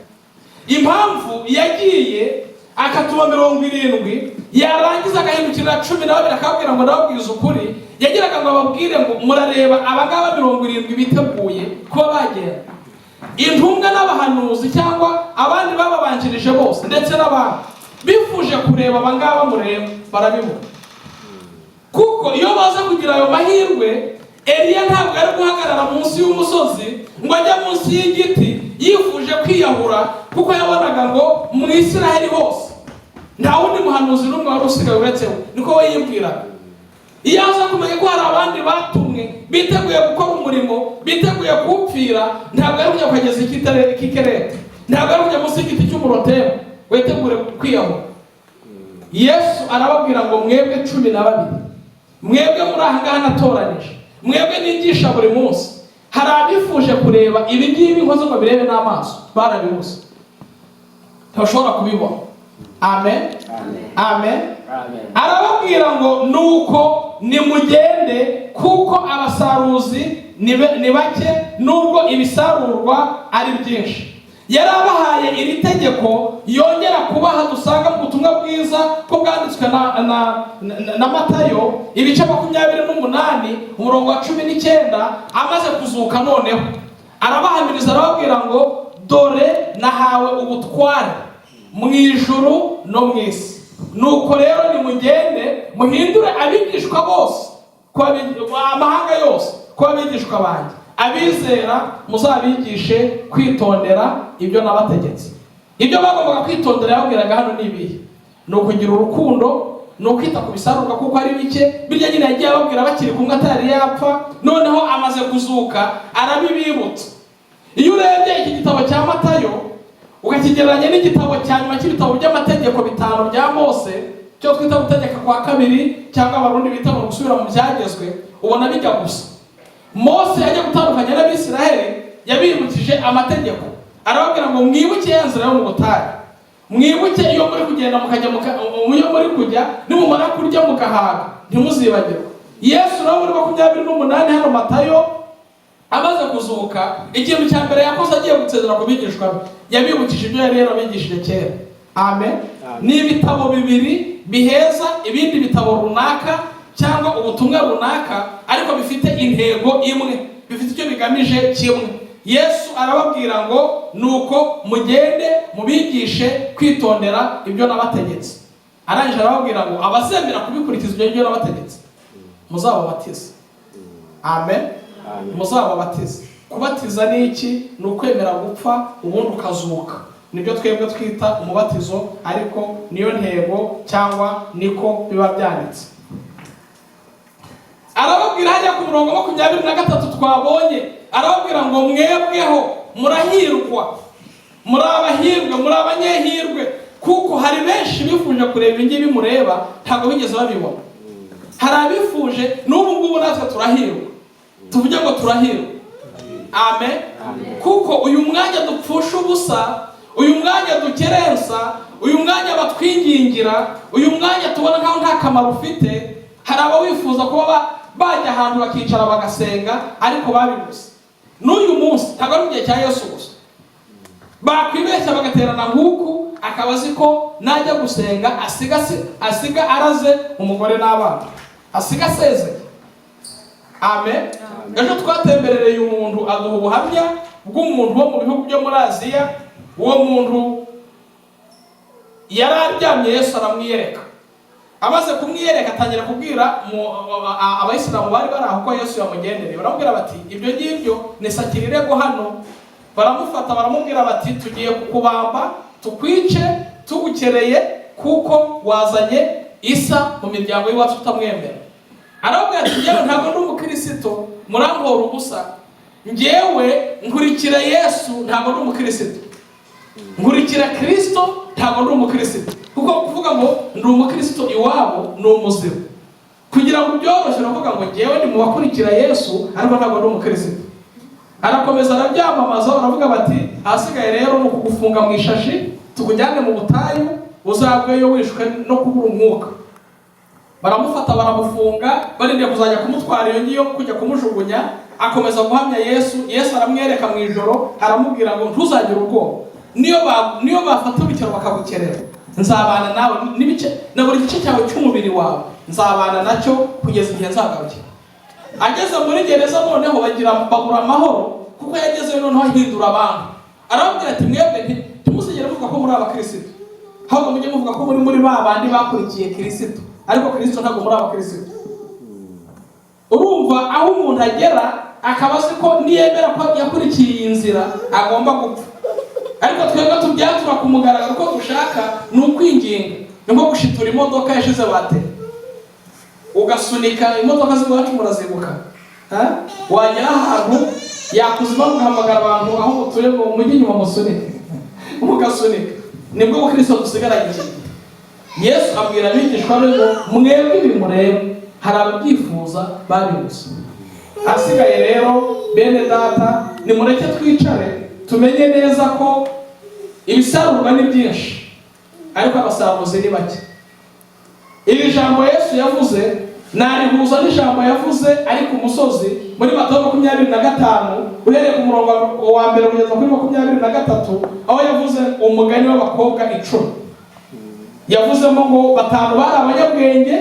Impamvu yagiye akatuma 70, yarangiza agahindukira 12 akabwira ngo ndababwiza ukuri, yagiraga ngo ababwire ngo murareba abangaba 70 biteguye kuba bagenda. Intumwa n'abahanuzi cyangwa abandi bababanjirije bose ndetse n'abandi bifuje kureba abangaba mureba barabibona. Kuko iyo baza kugira ayo mahirwe, Eliya ntabwo ari guhagarara munsi y'umusozi ngo ajya munsi y'igiti yifuje kwiyahura, kuko yabonaga ngo mu Isiraheli hose nta wundi muhanuzi n'umwe wari usigaye uretse we. Niko we yibwiraga. Iyo aza kumenya ko hari abandi batumwe biteguye gukora umurimo, biteguye kuwupfira, ntabwo ari kujya kugeza ikikerete, ntabwo ari kujya munsi y'igiti cy'umurotemu witegure kwiyahura. Yesu arababwira ngo mwebwe 12, mwebwe muri aha ngaha natoranije, mwebwe nigisha buri munsi, hari abifuje kureba ibi ngibi nkoze ngo birebe n'amaso, barabibuze, ntashobora kubibona. Amen. Amen. Arababwira ngo nuko nimugende, kuko abasaruzi ni bake nubwo ibisarurwa ari byinshi. Yarabahaye iri tegeko yongera kubaha dusanga mu butumwa bwiza ko bwanditswe na Matayo ibice 28 umurongo wa 19. Amaze kuzuka noneho arabahamiriza arababwira ngo dore nahawe ubutware mu ijuru no mu isi. Nuko rero nimugende muhindure abigishwa bose, amahanga yose ko abigishwa banjye, abizera muzabigishe kwitondera ibyo nabategetse. Ibyo bagombaga kwitondera yabwiraga hano nibihe: no kugira urukundo, no kwita ku bisarurwa kuko ari bike. Birya nyine yagiye ababwira bakiri kumwe atari yapfa, noneho amaze kuzuka arabibibutsa. Iyo urebye iki gitabo cya Matayo ukakigereranya n'igitabo cya nyuma cy'ibitabo by'amategeko 5 bya Mose, cyo twita gutegeka kwa kabiri cyangwa abarundi bita mu gusubira mu byagezwe, ubona bijya gusa. Mose yajya gutandukanya n'Abisiraheli yabibukije amategeko, arababwira ngo mwibuke yanzira yo mu butayu, mwibuke iyo muri kugenda mukajya iyo muri kujya nimumara kurya mugahaga ntimuzibagirwe. Yesu nawe muri 28 hano Matayo amaze kuzuka, ikintu cya mbere yakoze agiye gutsezera ku bigishwa be, yabibukije ibyo yari yarabigishije kera. Amen. Ni ibitabo bibiri biheza ibindi bitabo runaka cyangwa ubutumwa runaka, ariko bifite intego imwe, bifite icyo bigamije kimwe. Yesu arababwira ngo nuko mugende mubigishe kwitondera ibyo nabategetse. Arangije arababwira ngo abazemera kubikurikiza ibyo nabategetse muzababatize. Amen. Muzababatize. Kubatiza ni iki? Ni ukwemera gupfa ubundi ukazuka. Nibyo twebwe twita umubatizo, ariko niyo ntego cyangwa niko biba byanditse. Arababwira hajya ku murongo 23 twabonye, arababwira ngo mwebweho murahirwa, muri abahirwe, muri abanyehirwe, kuko hari benshi bifuje kureba ingibi mureba ntabwo bigeze babibona. Hari abifuje, n'ubu ngubu natwe turahirwa, tuvuge ngo turahirwa. Amen. Kuko uyu mwanya dupfusha ubusa, uyu mwanya dukerensa, uyu mwanya batwingingira, uyu mwanya tubona nkaho nta kamaro ufite, hari abo wifuza kuba bajya ahantu bakicara bagasenga, ariko babibuze. N'uyu munsi ntabwo ari mu gihe cya Yesu gusa, bakwibeshya bagaterana nk'uku, akaba azi ko najya gusenga asiga araze umugore n'abana, asiga asezeye. Amen. Ejo twatemberereye umuntu aduha ubuhamya bw'umuntu wo mu bihugu byo muri Aziya. Uwo muntu yari aryamye, Yesu aramwiyereka. Amaze kumwiyereka atangira kubwira abayisilamu bari bari aho ko Yesu yamugendereye. Baramubwira bati ibyo ngibyo nisakirirego hano. Baramufata baramubwira bati tugiye kukubamba tukwice tugukereye kuko wazanye Isa mu miryango y'iwacu tutamwemera. Arabwira ati njyewe ntabwo ndi umukristo, murambora ubusa. Njyewe nkurikira Yesu, ntabwo ndi umukristo. Nkurikira Kristo, ntabwo ndi umukristo. Kuko kuvuga ngo ndi umukristo iwabo ni umuzimu. Kugira ngo byoroshye uravuga ngo njyewe ni mu bakurikira Yesu, ariko ntabwo ndi umukristo. Arakomeza arabyamamaza, baravuga bati ahasigaye rero ni ukugufunga mu ishashi, tukujyane mu butayu, uzagweyo wishwe no kubura umwuka. Baramufata baramufunga, barinde kuzajya kumutwara iyo ngiyo kujya kumujugunya. Akomeza guhamya Yesu. Yesu aramwereka mu ijoro, aramubwira ngo ntuzagire ubwoba. Niyo bafata urukero bakagukerera, nzabana nawe n'ibice na buri gice cyawe cy'umubiri wawe. nzabana nacyo kugeza igihe nzagaruka. Ageze muri gereza noneho bagura amahoro kuko yagezeyo noneho ahindura abantu. Arababwira ati mwebwe ntimusigere muvuga ko muri abakristo, ahubwo mujye muvuga ko muri ba bandi bakurikiye Kristo, ariko Kristo ntabwo muri abakristo. Urumva aho umuntu agera akaba azi ko niyemera ko yakurikiye iyi nzira agomba gupfa, ariko twebwe tubyatura ku mugaragaro ko dushaka ni ukwinginga. Ni nko gushitura imodoka yashize bateri, ugasunika imodoka z'iwacu murazibuka, wagera ahantu yakuzima mugahamagara abantu aho mutuye ngo mujye inyuma musunike, mugasunika. Nibwo Ubukristo dusigaranye iki. Yesu abwira abigishwa be ngo mwebwe ibi mureba hari ababyifuza babibuze. Asigaye rero bene data, nimureke twicare tumenye neza ko ibisarurwa ni byinshi ariko abasaruzi ni bake. Iri jambo Yesu yavuze narihuza n'ijambo yavuze ari ku musozi muri Matayo 25 uhereye ku murongo wa mbere kugeza kuri 23, aho yavuze umugani w'abakobwa 10. Yavuzemo ngo 5 bari abanyabwenge,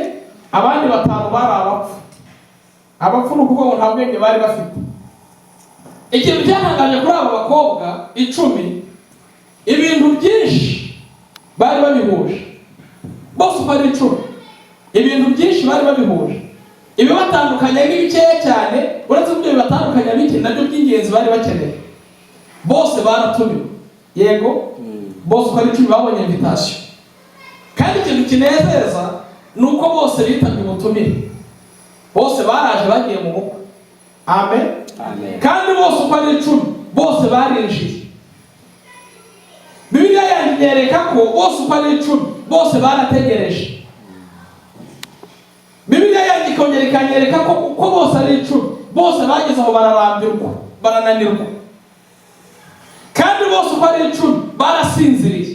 abandi 5 bari abapfu. Abapfu ni ukuvuga ngo nta bwenge bari bafite. Ikintu cyatangaje kuri abo bakobwa 10, ibintu byinshi bari babihuje. Bose uko ari 10, ibintu byinshi bari babihuje. Ibibatandukanya ni bikeya cyane, uretse ibyo bibatandukanya bike nabyo by'ingenzi bari bakeneye. Bose baratumiwe, yego, bose uko ari 10 babonye invitation. Kandi ikintu kinezeza ni uko bose bitabye ubutumire. Bose baraje bagiye mu bukwe. Amen. Amen. Kandi bose uko ari 10 bose barinjiye. Bibiliya yanyereka ko bose uko ari 10 bose barategereje. Bibiliya yanyereka ko uko bose ari 10 bose bageze aho bararambirwa, barananirwa. Kandi bose uko ari 10 barasinziriye.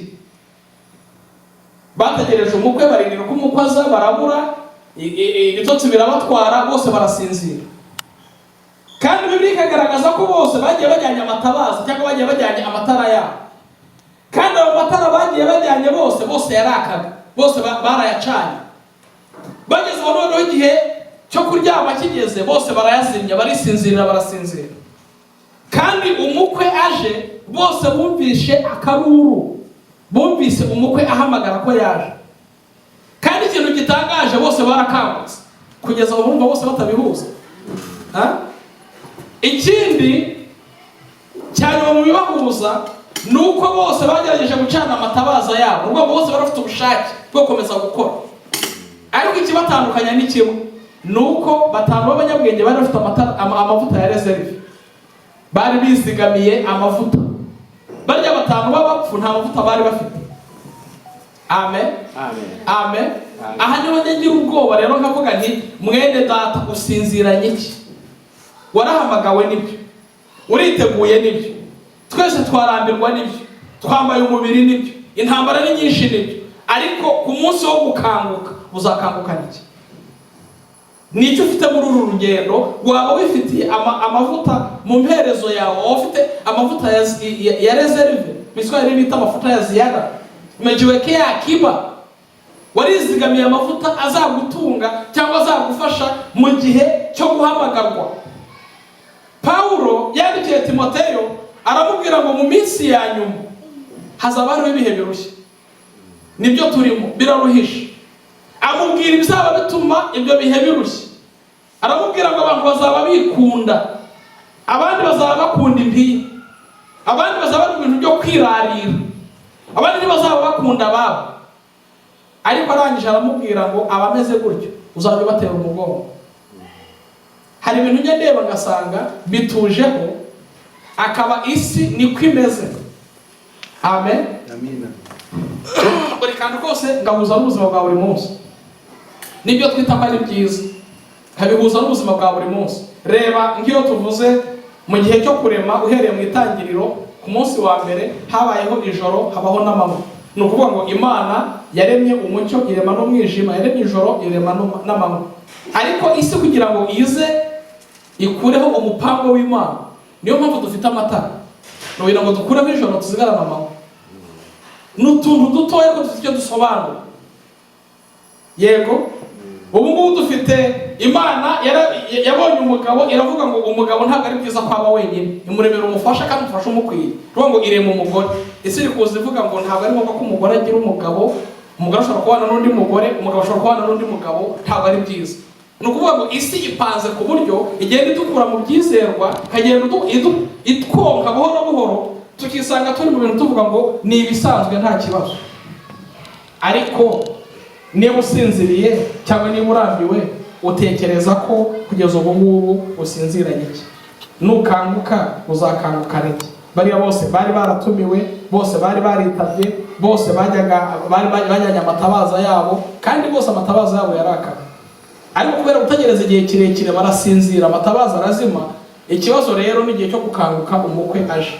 Bategereje umukwe, barindira ko umukwe aza, barabura, ibitotsi birabatwara, bose barasinzira. Kandi Bibiliya ikagaragaza ko bose bagiye bajyanye amatabaza cyangwa bagiye bajyanye amatara yabo. Kandi abo matara bagiye bajyanye bose yarakaga, bose barayacanye. Bageze aho noneho igihe cyo kuryama kigeze, bose barayazimya, barisinzirira, barasinzira. Kandi umukwe aje, bose bumvishe akaruru, bumvise umukwe ahamagara ko yaje. Kandi ikintu gitangaje bose barakangutse, kugeza aho bumva bose batabihuza. Ikindi cyane mu bibahuza ni uko bose bagerageje gucana amatabaza yabo, ubwo bose barafite ubushake bwo gukomeza gukora. Ariko ikibatandukanya ni kimwe, ni uko 5 b'abanyabwenge bari bafite amavuta ya reserve, bari bizigamiye amavuta. Barya 5 b'abapfu nta mavuta bari bafite. Amen. Amen. Amen. Aha niho ngira ubwoba rero nkavuga nti mwene data usinziranye iki? Warahamagawe nibyo, uriteguye nibyo, twese twarambirwa nibyo, twambaye umubiri nibyo, intambara ni nyinshi nibyo, ariko ku munsi wo gukanguka uzakanguka niki? Nicyo ufite muri uru rugendo, waba wifitiye amavuta mu mperezo yawe, ufite amavuta ya reserve, miswari bita amavuta ya ziada, umejiwekea akiba, warizigamiye amavuta azagutunga cyangwa azagufasha mu gihe cyo guhamagarwa. Paulo yandikiye Timoteyo aramubwira ngo mu minsi ya nyuma hazaba hariho ibihe birushye. Nibyo turimo, biraruhisha. Amubwira ibizaba bituma ibyo bihe birushye. Aramubwira ngo abantu bazaba bikunda, abandi bazaba bakunda impiya, abandi bazaba bari ibintu byo kwirarira, abandi ntibazaba bakunda ababo. Ariko arangije aramubwira ngo abameze gutyo uzajya batera umugongo. Hari ibintu njye ndeba ngasanga bitujeho, akaba isi niko imeze. Amen. Amina. Buri kantu kose ngahuza n'ubuzima bwa buri munsi. Nibyo twita ko ari byiza, kabihuza n'ubuzima bwa buri munsi. Reba ngiyo tuvuze mu gihe cyo kurema, uhereye mu itangiriro ku munsi wa mbere habayeho ijoro, habaho n'amanywa. Ni ukuvuga ngo Imana yaremye umucyo, irema n'umwijima, yaremye ijoro, irema n'amanywa. Ariko isi kugira ngo ize ikureho umupango w'Imana, niyo mpamvu dufite amatara. Nugira ngo dukureho ijoro tuzigarana amanywa. N'utuntu dutoya ko dufite icyo dusobanura. Yego, ubu ngubu dufite Imana yabonye umugabo, iravuga ngo umugabo ntabwo ari byiza kwaba wenyine, imuremera umufasha kandi umufasha umukwiye. Ruvuga ngo irema umugore. Ese iri kuza ivuga ngo ntabwo ari ngombwa ko umugore agira umugabo, umugore ashobora kubana n'undi mugore, umugabo ashobora kubana n'undi mugabo, ntabwo ari byiza. Ni ukuvuga ngo isi ipanze ku buryo igenda idukura mu byizerwa, ikagenda itwonka buhoro buhoro, tukisanga turi mu bintu tuvuga ngo ni ibisanzwe nta kibazo. Ariko niba usinziriye cyangwa niba urambiwe, utekereza ko kugeza ubu ngubu usinziranye iki? Nukanguka uzakanguka iki? Bariya bose bari baratumiwe, bose bari baritabye, bose bajyanye amatabaza yabo, kandi bose amatabaza yabo yarakara. Ariko kubera gutegereza igihe kirekire barasinzira, amatabaza arazima. Ikibazo rero ni igihe cyo gukanguka umukwe aje.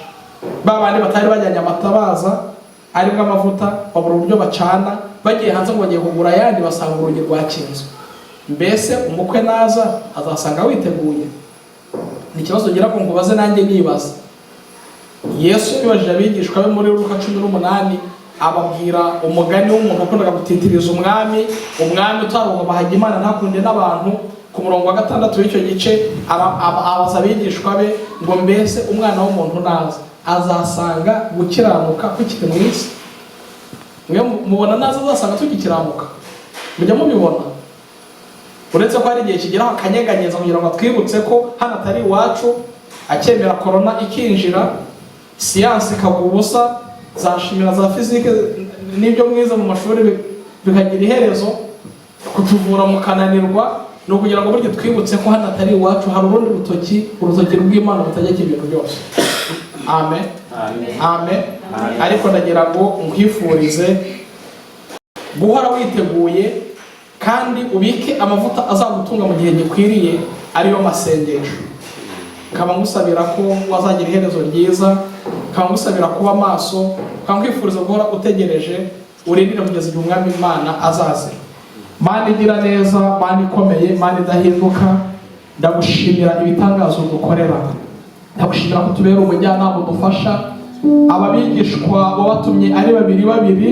Babandi batari bajyanye amatabaza arimo amavuta, babura uburyo bacana, bagiye hanze ngo bagiye kugura ayandi, basanga urugi rwakinzwe. Mbese umukwe naza azasanga witeguye? Ni ikibazo ngira ko nkubaze nanjye nibaza. Yesu yabajije abigishwa be muri Luka 18, ababwira umugani w'umuntu wakundaga gutitiriza umwami utarubahaga Imana ntakunde n'abantu. Ku murongo wa 6 w'icyo gice abaza abigishwa be ngo mbese umwana w'umuntu naza azasanga gukiranuka kukiri mu isi? Mwe mubona naza azasanga tugikiranuka? Mujya mubibona? Uretse ko hari igihe kigeraho akanyeganyeza kugira ngo twibutse ko hano atari iwacu, akemera korona ikinjira, siyansi ikagwa ubusa, za shimira za fizike n'ibyo mwiza mu mashuri bikagira iherezo, kutuvura mukananirwa. Ni ukugira ngo buryo twibutse ko hano atari iwacu, hari urundi urutoki rw'Imana butajya ibintu byose. Amen. Amen. Ariko ndagira ngo nkwifurize guhora witeguye kandi ubike amavuta azagutunga mu gihe gikwiriye, ariyo masengesho. Kaba ngusabira ko wazagira iherezo ryiza, kaba ngusabira kuba maso, kaba nkwifuriza guhora utegereje, urindire kugeza igihe umwami Imana azazira. Mana igira neza, Mana ikomeye, Mana idahinduka, ndagushimira ibitangazo dukorera. Ndagushimira ko tubera umujyanama udufasha. Ababigishwa wabatumye ari babiri,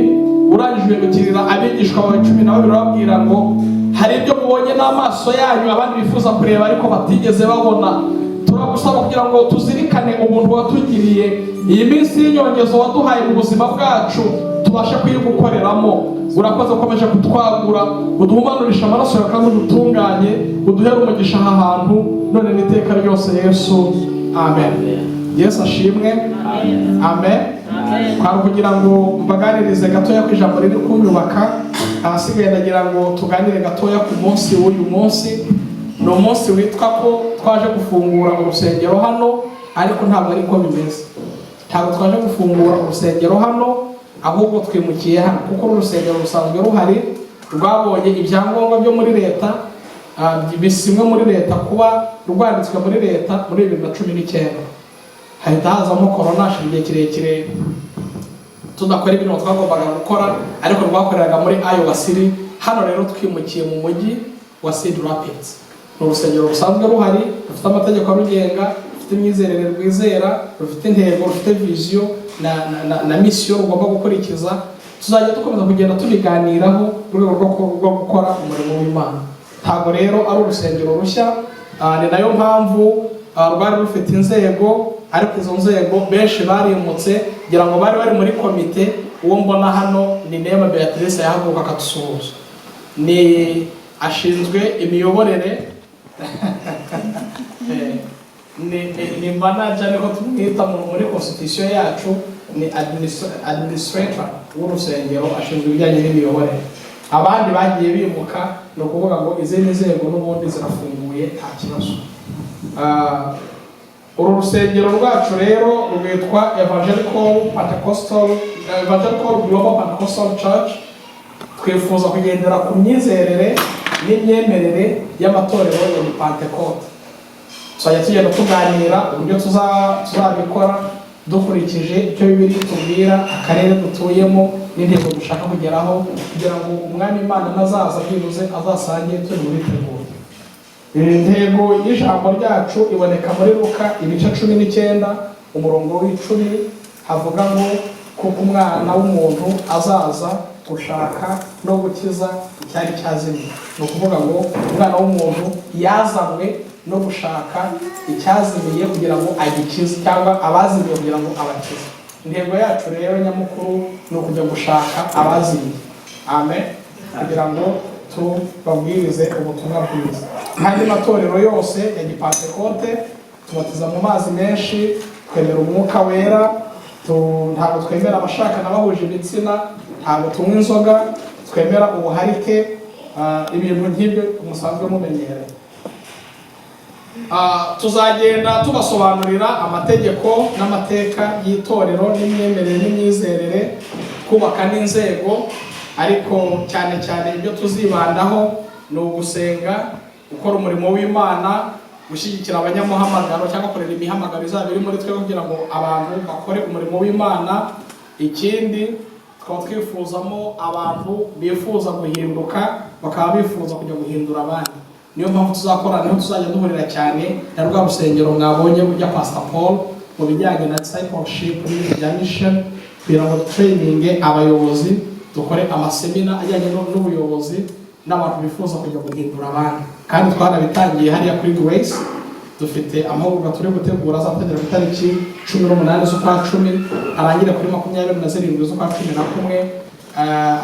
urangije gukirira abigishwa bawe 12 babwira ngo hari ibyo mubonye n'amaso yanyu abandi bifuza kureba ariko batigeze babona. Turagusaba kugira ngo tuzirikane ubuntu watugiriye, iyi minsi y'inyongezo waduhaye mu buzima bwacu tubashe kuyigukoreramo. Urakoze ukomeje kutwagura, uduhumanurisha amaraso yawe kandi udutunganye, uduhere umugisha aha hantu none n'iteka ryose Yesu. Amen. Yesu ashimwe. Amen. Kwari kugira ngo mbaganirize gatoya ku ijambo riri kunyubaka, ahasigaye ndagira ngo tuganire gatoya ku munsi w'uyu munsi. Ni umunsi witwa ko twaje gufungura urusengero hano, ariko ntabwo ari ko bimeze. Ntabwo twaje gufungura urusengero hano, ahubwo twimukiye hano kuko urusengero rusanzwe ruhari, rwabonye ibyangombwa byo muri leta, bisimwe muri leta, kuba rwanditswe muri leta muri 2019. Hahita hazamo korona, igihe kirekire tudakora ibintu twagombaga gukora, ariko rwakoreraga muri Iowa City. Hano rero twimukiye mu mujyi wa Cedar Rapids. Ni urusengero rusanzwe ruhari, rufite amategeko arugenga, rufite imyizerere rwizera, rufite intego, rufite vision na mission rugomba gukurikiza. Tuzajya dukomeza kugenda tubiganiraho mu rwego rwo gukora umurimo w'Imana. Ntabwo rero ari urusengero rushya, ni nayo mpamvu rwari rufite inzego, ariko izo nzego benshi barimutse, kugira ngo bari muri komite. Uwo mbona hano ni Nema Beatrice yahaguruka akadusuhuza, ni ashinzwe imiyoborere ni manager niko tumwita muri constitution yacu, ni administrator w'urusengero, ashinzwe ibijyanye n'imiyoborere. Abandi bagiye bimuka, ni ukuvuga ngo izindi nzego n'ubundi zirafunguye nta kibazo. Uru rusengero rwacu rero rwitwa Evangelical Global Pentecostal Church. Twifuza kugendera ku myizerere n'imyemerere y'amatorero ya Pentecote. Tuzajya tugenda tuganira uburyo tuzabikora dukurikije icyo Bibiliya itubwira, akarere dutuyemo n'intego dushaka kugeraho, kugira ngo umwami Imana nazaza byibuze azasange turi muri tegura. Intego y'ijambo ryacu iboneka muri Luka 19 umurongo w'10, havuga ngo kuko umwana w'umuntu azaza gushaka no gukiza icyari cyazimiye. Ni ukuvuga ngo umwana w'umuntu yazanywe no gushaka icyazimiye kugira ngo agikize, cyangwa abazimiye kugira ngo abakize. Intego yacu rero nyamukuru ni ukujya gushaka abazimiye, amen, kugira ngo tubabwirize ubutumwa bwiza. Kandi matorero yose ya Gipantekote tubatiza mu mazi menshi, twemera umwuka wera, ntabwo twemera abashakana bahuje ibitsina, ntabwo tunywa inzoga, twemera ubuharike, ibintu nk'ibyo musanzwe mumenyereye. Tuzagenda tubasobanurira amategeko n'amateka y'itorero n'imyemerere n'imyizerere, kubaka n'inzego, ariko cyane cyane ibyo tuzibandaho ni ugusenga, gukora umurimo w'Imana, gushyigikira abanyamuhamagaro cyangwa kurera imihamagaro izaba iri muri twe kugira ngo abantu bakore umurimo w'Imana. Ikindi twaba twifuzamo abantu bifuza guhinduka, bakaba bifuza kujya guhindura abandi. Niyo mpamvu tuzakora, niho tuzajya duhurira cyane na rwa rusengero mwabonye rujya Pastor Paul mu bijyanye na discipleship n'ibya mission, kugira ngo training abayobozi, dukore amasemina ajyanye n'ubuyobozi n'abantu bifuza kujya guhindura abandi. Kandi twarabitangiye hariya kuri Grace, dufite amahugurwa turi gutegura azatangira ku itariki 18 z'ukwa 10 arangire kuri 27 z'ukwa 11.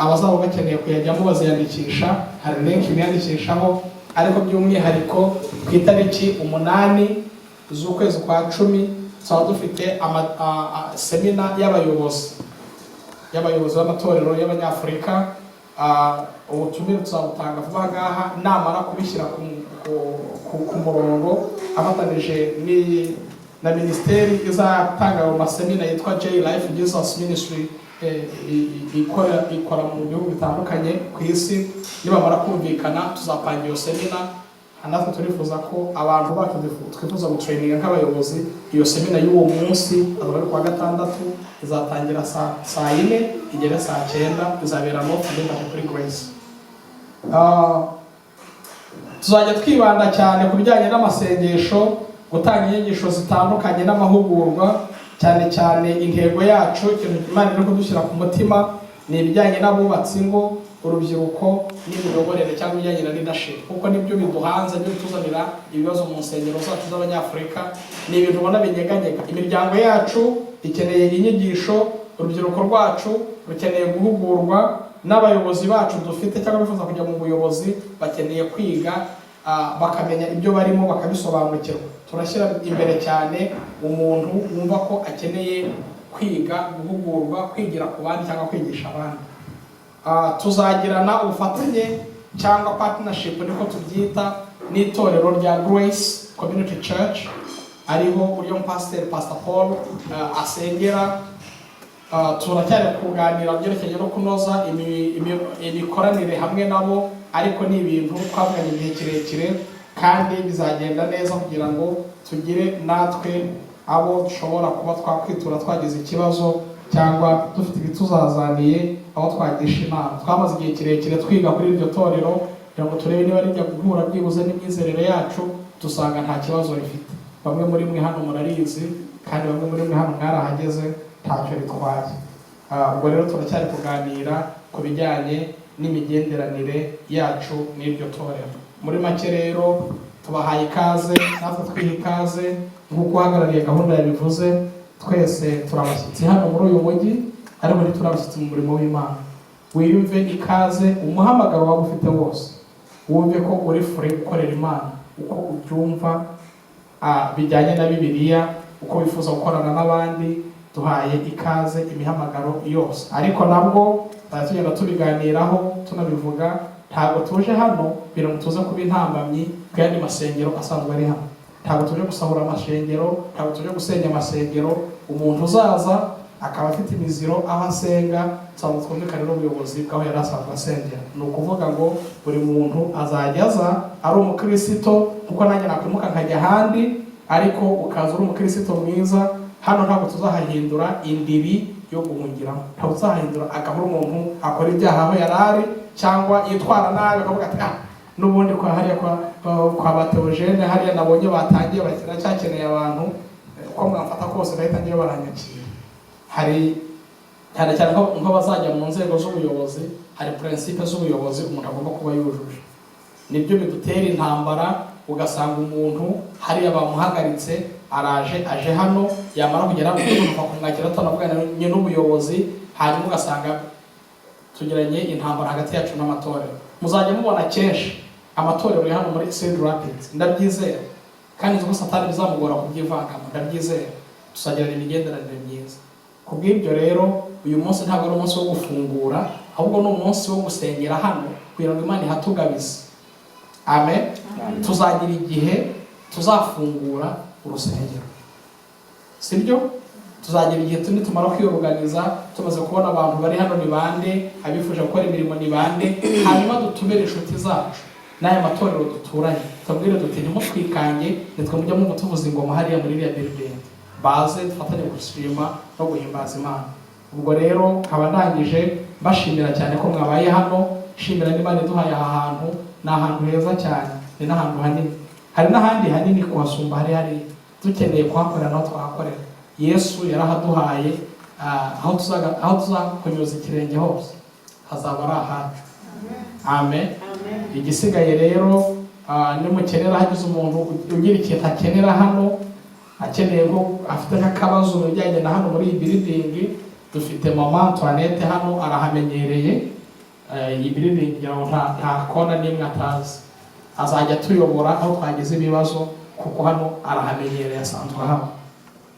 Abazaba bakeneye kuyajyamo baziyandikisha, hari link biyandikishaho, ariko by'umwihariko ku itariki 8 z'ukwezi kwa 10 twaba dufite semina y'abayobozi b'amatorero y'Abanyafurika. Ubutumire tuzabutanga vuba ngaha, namara kubishyira ku murongo afatanije na minisiteri izatanga ayo masemina yitwa J Life Jesus Ministry, ikora mu bihugu bitandukanye ku isi. Nibamara kumvikana tuzapanga iyo semina. Natwe turifuza ko abantu bacu twifuza gutraininga nk'abayobozi. Iyo semina y'uwo munsi azaba ari kuwa gatandatu, izatangira saa 4 igere saa 9, izabera no kuri Grace. Tuzajya twibanda cyane ku bijyanye n'amasengesho, gutanga inyigisho zitandukanye n'amahugurwa. Cyane cyane intego yacu, ikintu Imana iri kudushyira ku mutima, ni ibijyanye n'abubatsi ingo, urubyiruko n'imiyoborere cyangwa ibijyanye na leadership, kuko nibyo biduhanze, byo tuzanira ibibazo mu nsengero zacu z'Abanyafurika. Ni ibintu ubona binyeganyega. Imiryango yacu ikeneye inyigisho, urubyiruko rwacu rukeneye guhugurwa, n'abayobozi bacu dufite cyangwa bifuza kujya mu buyobozi bakeneye kwiga, bakamenya ibyo barimo, bakabisobanukirwa. Turashyira imbere cyane umuntu wumva ko akeneye kwiga, guhugurwa, kwigira ku bandi cyangwa kwigisha abandi. Tuzagirana ubufatanye cyangwa partnership niko tubyita n'itorero rya Grace Community Church, ariho uyu Pastor Paul asengera. Turacyari kuganira byerekeye no kunoza imikoranire hamwe nabo, ariko ni ibintu twavuganye igihe kirekire kandi bizagenda neza kugira ngo tugire natwe abo dushobora kuba twakwitura twagize ikibazo cyangwa dufite ibituzazaniye, aho twagisha inama. Twamaze igihe kirekire twiga kuri iryo torero kugira ngo turebe niba rijya guhura byibuze n'imyizerere yacu, dusanga nta kibazo rifite. Bamwe muri mwe hano murarizi, kandi bamwe muri mwe hano mwarahageze, ntacyo ritwaye. Ubwo rero turacyari kuganira ku bijyanye n'imigenderanire yacu n'iryo torero. Muri make rero tubahaye ikaze, natwe twiha ikaze nk'uko uhagarariye gahunda yabivuze. Twese turabashyitsi hano muri uyu mujyi, ariko ntiturabashyitsi mu murimo w'Imana. Wiyumve ikaze, umuhamagaro waba ufite wose wumve ko uri free gukorera Imana uko ubyumva, bijyanye na Bibiliya, uko wifuza gukorana n'abandi. Duhaye ikaze imihamagaro yose, ariko nabwo tugenda tubiganiraho tunabivuga. Ntabwo tuje hano kugira ngo tuze kuba intambamyi kandi masengero asanzwe ari hano. Ntabwo tuje gusahura amashengero, ntabwo tuje gusenya amasengero. Umuntu uzaza akaba afite imiziro aho asenga, cyangwa twumvikane n'ubuyobozi bw'aho yari asanzwe asengera. Ni ukuvuga ngo buri muntu azajya aza ari umukristo, kuko nanjye nakwimuka nkajya ahandi, ariko ukaza uri umukristo mwiza. Hano ntabwo tuzahahindura indiri yo guhungiramo, ntabwo tuzahahindura agahora umuntu akora ibyaha aho yari ari, cyangwa yitwara nabi akavuga ati n'ubundi kwa hariya kwa Bateogene hariya nabonye batangiye bakira cyakeneye abantu, uko mwamfata kose bahita ngiye baranyakira. Hari cyane cyane nko bazajya mu nzego z'ubuyobozi, hari principe z'ubuyobozi umuntu agomba kuba yujuje. Nibyo bidutera intambara, ugasanga umuntu hariya bamuhagaritse aje hano, yamara kugera mu kumwakira atanavugana n'ubuyobozi, hanyuma ugasanga tugiranye intambara hagati yacu n'amatorero. Muzajya mubona kenshi amatorero ya hano muri Cedar Rapids, ndabyizera kandi nzi ko Satani bizamugora kubyivangamo, ndabyizera tuzagirana imigenderanire myiza. Kubw'ibyo rero uyu munsi ntabwo ari umunsi wo gufungura, ahubwo ni umunsi wo gusengera hano kugira ngo Imana ihatugabize. Amen. Tuzagira igihe tuzafungura urusengero, sibyo? Tuzagira igihe nitumara kwiyoruganiza, tumaze kubona abantu bari hano ni bande, abifuje gukora imirimo ni bande, hanyuma dutumire inshuti zacu n'aya matorero duturanye, tubwire duti ntimutwikange, nitwe mujya mu tuvuza ingoma hariya muri iriya building, baze dufatanye gushima no guhimbaza Imana. Ubwo rero nkaba ndangije mbashimira cyane ko mwabaye hano, shimira n'Imana iduhaye aha hantu, ni ahantu heza cyane, ni n'ahantu hanini. Hari n'ahandi hanini kuhasumba hari dukeneye kuhakorera naho twahakorera. Yesu yarahaduhaye, aho tuzakunyuza ikirenge hose hazaba ari ahacu. Amen. Igisigaye rero nimukenera, hagize umuntu ugira ikintu akenera hano, akeneye ngo afite nk'akabazo mu bijyanye na hano muri iyi building, dufite mama Antoinette hano, arahamenyereye. Iyi building kugira ngo nta kona n'imwe atazi, azajya tuyobora aho twagize ibibazo kuko hano arahamenyereye, asanzwe hano.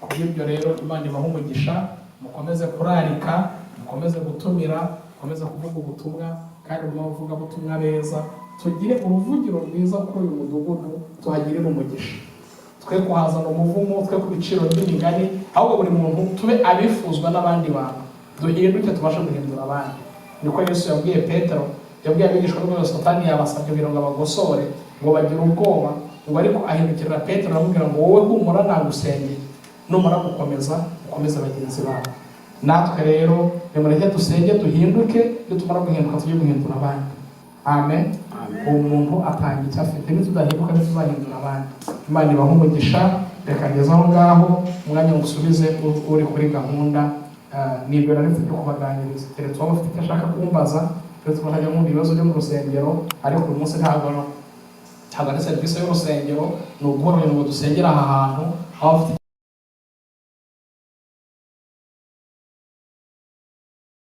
Kubw'ibyo rero Imana ibahe umugisha, mukomeze kurarika, mukomeze gutumira, mukomeze kuvuga ubutumwa, kandi mu bavuga ubutumwa beza, tugire uruvugiro rwiza kuri uyu mudugudu, tuhagirire umugisha. Twe kuhazana umuvumo, twe ku biciro by'imigani, ahubwo buri muntu tube abifuzwa n'abandi bantu, duhinduke tubashe guhindura abandi. Niko Yesu yabwiye Petero, yabwiye abigishwa be, Satani yabasabye kugira ngo abagosore, ngo bagire ubwoba, ngo ariko ahindukirira Petero aramubwira ngo wowe humura, nagusengeye, numara gukomeza ukomeze bagenzi bawe. Natwe rero nimureke dusenge duhinduke, iyo tumara guhinduka tujye guhindura abandi. Amen. Umuntu atanga icyo afite, nitudahinduka ntituzahindura abandi. Imana ibahe umugisha. Reka ngeze aho ngaho, umwanya ngusubize uri kuri gahunda. Nibyo nari mfite kubaganiriza, keretse waba ufite icyo ashaka kumbaza, keretse tukajya mu bibazo byo mu rusengero, ariko uyu munsi ntabwo ari serivisi y'urusengero, ni uguhora ngo dusengera aha hantu. Aho ufite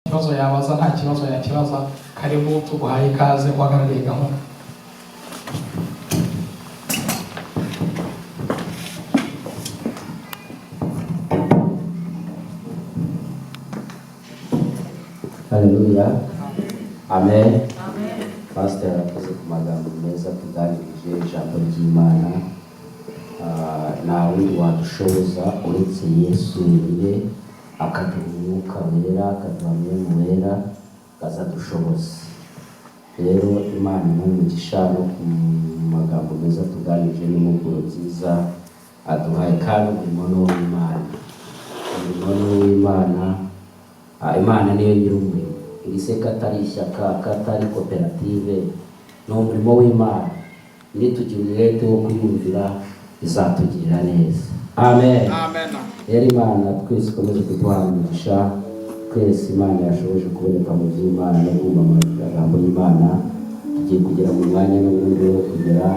ikibazo yabaza, nta kibazo yakibaza, karibu tuguhaye ikaze guhagarariye gahunda. Haleluya. Amen. Pastor arakoze ku magambo meza tuganirije ijambo ry'Imana. Nta wundi wadushoboza uretse Yesu wenyine, akaduha umwuka wera, akaduha mwemu wera, akazadushoboza. Rero Imana n'umugisha no ku magambo meza tuganirije n'impuguro nziza aduhaye, kandi umurimo w'Imana, umurimo w'Imana. Imana niyo nyir'umurimo. Iri se katari ishyaka, katari koperative, ni umurimo w'Imana. Nitugira umwete wo kuyumvira izatugirira neza. Amen. Amen. Rero Imana twese ikomeze kuduha umugisha, twese Imana yashoboje kuboneka mu by'Imana no kumva amagambo y'Imana. Tugiye kugera mu mwanya n'ubundi wo kugera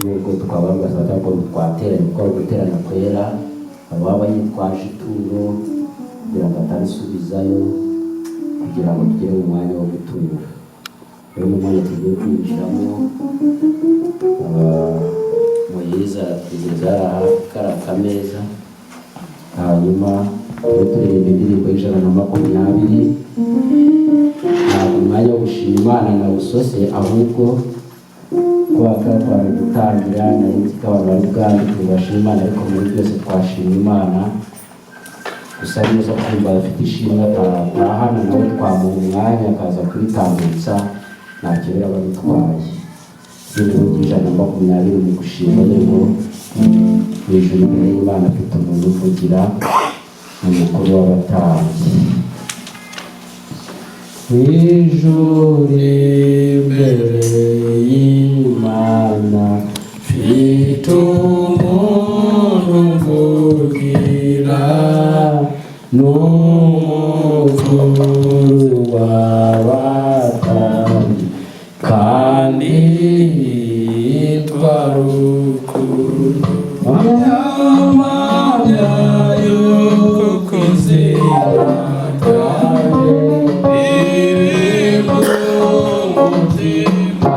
n'ubwo twababaza ko twateranye, kuko guterana kwera baba yitwaje ituro kugira ngo atabisubizayo, kugira ngo tugere mu mwanya wo gutura. Rero mu mwanya tugiye kwinjiramo, Moyiza tugeza kara kameza, hanyuma turirimba indirimbo y'120. Ntabwo umwanya wo gushima Imana na usose, ahubwo kubaka twari gutangira nari abantu bari bwandi tubashima Imana, ariko muri byose twashima Imana. Gusa neza kumva afite ishimwe atahana nawe twamuha umwanya akaza kwitambutsa, ntacyo yaba bitwaye. Ibintu 120 mu gushima rero hejuru imbere y'Imana afite umuntu uvugira, umukuru w'abatambyi. Hejuru imbere y'Imana afite umuntu uvugira, n'umukuru w'abatambyi kandi yitwa rukundo amamanya y'uko kwizera kwawe biri mu mutima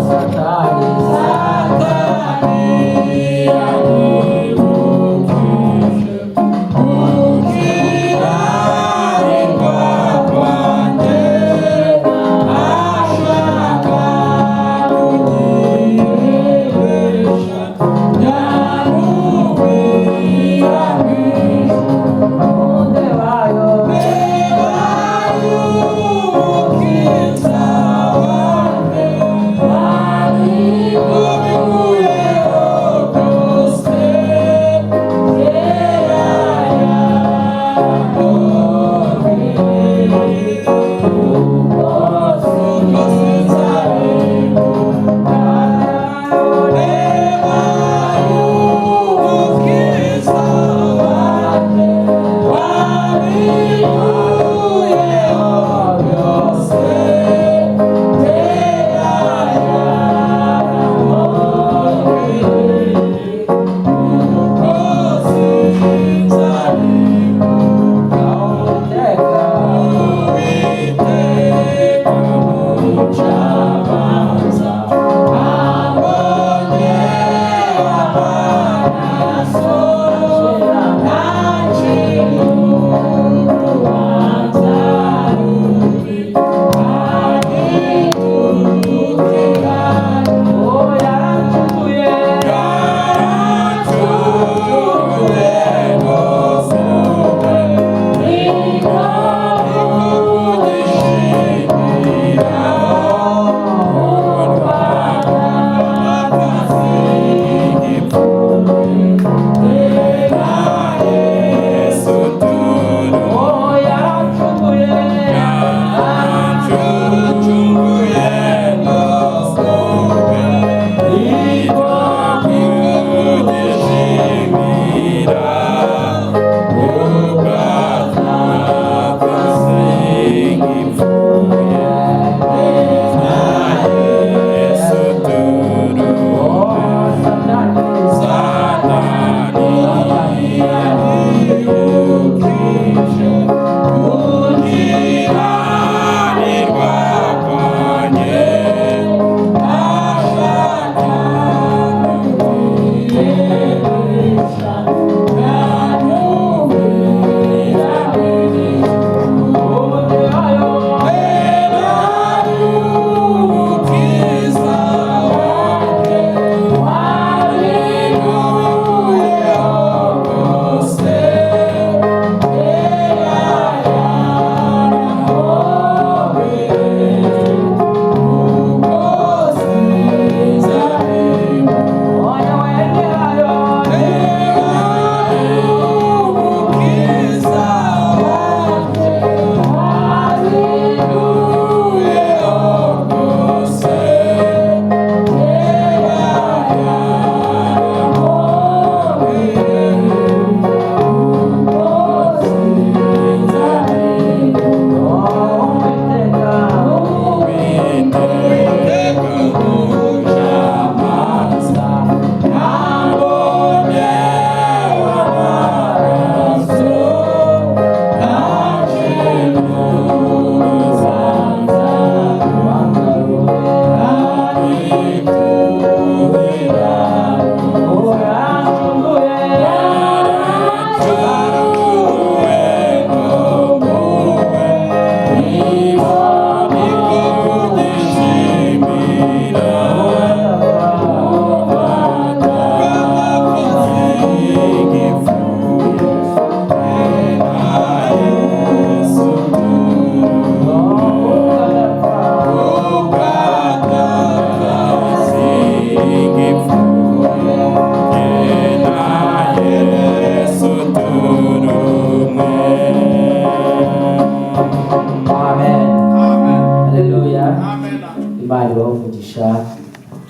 Satani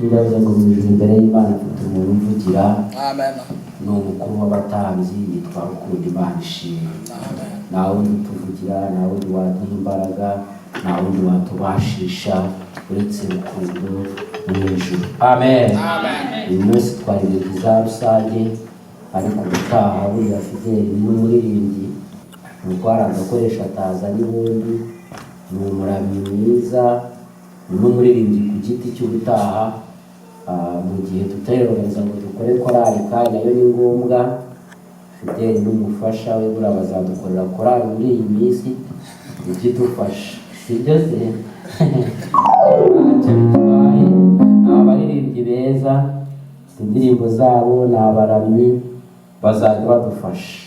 ndavuze ngo mwijuru imbere y'Imana afite umuntu umvugira. Amen. Ni umukuru w'abatambyi yitwa Rukundo Imana ishimwe. Nta wundi utuvugira, nta wundi waduha imbaraga, nta wundi watubashisha uretse Rukundo mwijuru. Amen. Uyu munsi twari ibintu za rusange, ariko ubutaha buriya Fideli n'umuririmbyi nuko hari agakoresha ataza n'ubundi, ni umuramyi mwiza n'umuririmbyi ku giti cy'ubutaha. Mu gihe tutayirohereza ngo dukore korali kandi nayo ni ngombwa, Fideli n'umufasha we buriya bazadukorera korali muri iyi minsi ikidufasha, sibyo se? Ntacyo bitwaye, ni abaririmbyi beza, indirimbo zabo ni abaramyi, bazajya badufasha.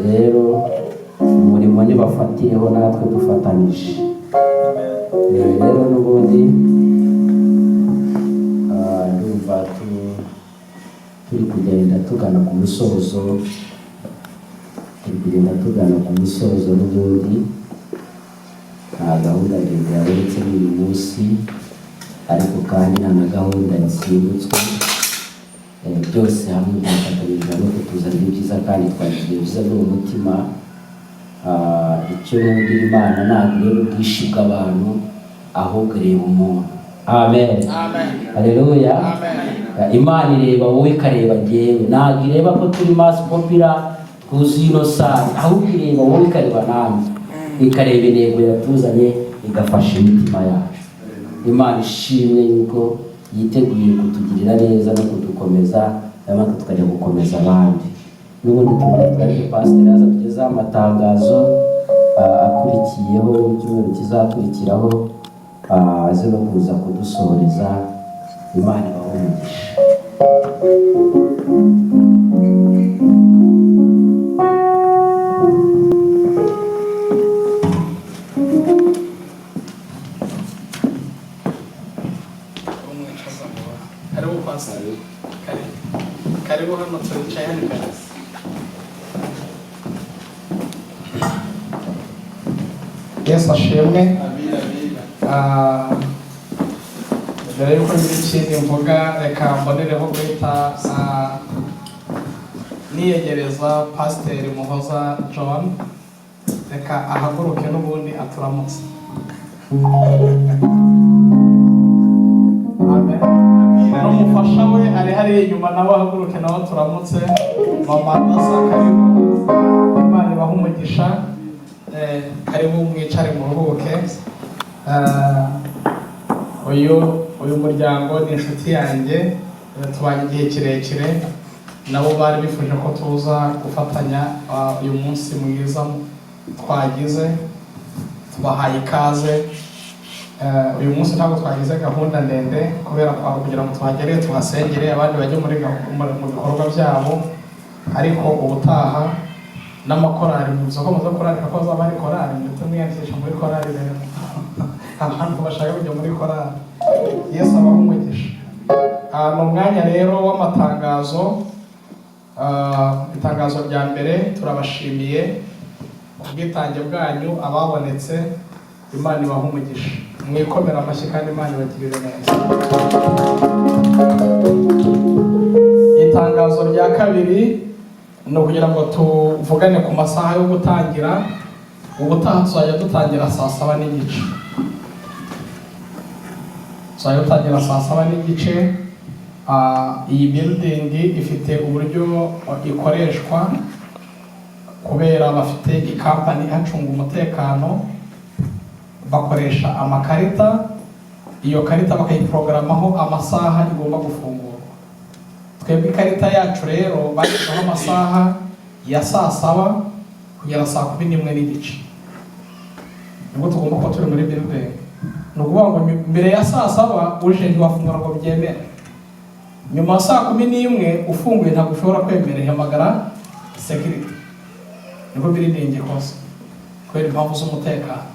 Rero umurimo nibafatiyeho natwe dufatanyije. Rero n'ubundi ndumva turi kugenda tugana ku musozo, n'ubundi nta gahunda ndende yabonetse n'uyu munsi, ariko kandi nta na gahunda yasimbutse. Byose hamwe byafatanyije no kutuzanira ibyiza kandi twagize byiza no mu mutima. Icyo nkundira Imana ntabwo rero ubwinshi bw'abantu, ahubwo ireba umuntu. Amen. Haleluya. Imana ireba wowe, ikareba njyewe. Ntabwo ireba ko turi mass popular twuzuye ino sare, ahubwo ireba wowe, ikareba nanjye, ikareba intego yatuzanye, igafasha imitima yacu. Imana ishimwe yuko yiteguye kutugirira neza no kudukomeza, natwe tukajya gukomeza abandi. N'ubundi tubona pasiteri aza tugezaho amatangazo akurikiyeho, icyumweru kizakurikiraho aze no kuza kudusoreza. Imana ibahe umugisha. Karibu hano turicaye hano imbere. Yesu ashimwe. Mbere yuko ngira ikindi mvuga, reka mbonereho guhita niyegereza Pasiteri Muhoza John, reka ahaguruke n'ubundi aturamutse. Amen. N'umufasha we ari hariya inyuma, nawe ahaguruke nawe turamutse. Mama Nasa, karibu. Imana ibahe umugisha. Karibu mwicare muruhuke. Uyu muryango ni inshuti yanjye, tubanye igihe kirekire, nabo bari bifuje ko tuza gufatanya uyu munsi mwiza twagize, tubahaye ikaze. Uyu munsi ntabwo twagize gahunda ndende kubera kwa kugira ngo tuhagere tuhasengere, abandi bajye mu bikorwa byabo, ariko ubutaha n'amakorari muzoko korari kako zaba ari korari, ndetse mwiyandikisha muri korari rero abantu bashaka kujya muri korari. Yesu abahe umugisha. Ni umwanya rero w'amatangazo. Itangazo rya mbere, turabashimiye ubwitange bwanyu ababonetse. Imana ibahe umugisha. Mwikomera amashyi kandi Imana ibagirire neza. Itangazo rya kabiri ni ukugira ngo tuvugane ku masaha yo gutangira. Ubutaha tuzajya dutangira saa 7:30. Tuzajya dutangira saa 7:30. Iyi building ifite uburyo ikoreshwa kubera bafite ikampani acunga umutekano, bakoresha amakarita. Iyo karita bakayiprogramaho amasaha igomba gufungurwa. Twebwe ikarita yacu rero bashyizeho amasaha ya saa 7 kugera saa 11:30. Nubwo tugomba kuba turi muri building. Ni ukuvuga ngo mbere ya saa 7 uje ntiwafungura ngo byemere. Nyuma ya saa 11 ufunguye ntabwo ushobora kwemerera, hamagara security. Niko building ikose kubera impamvu z'umutekano.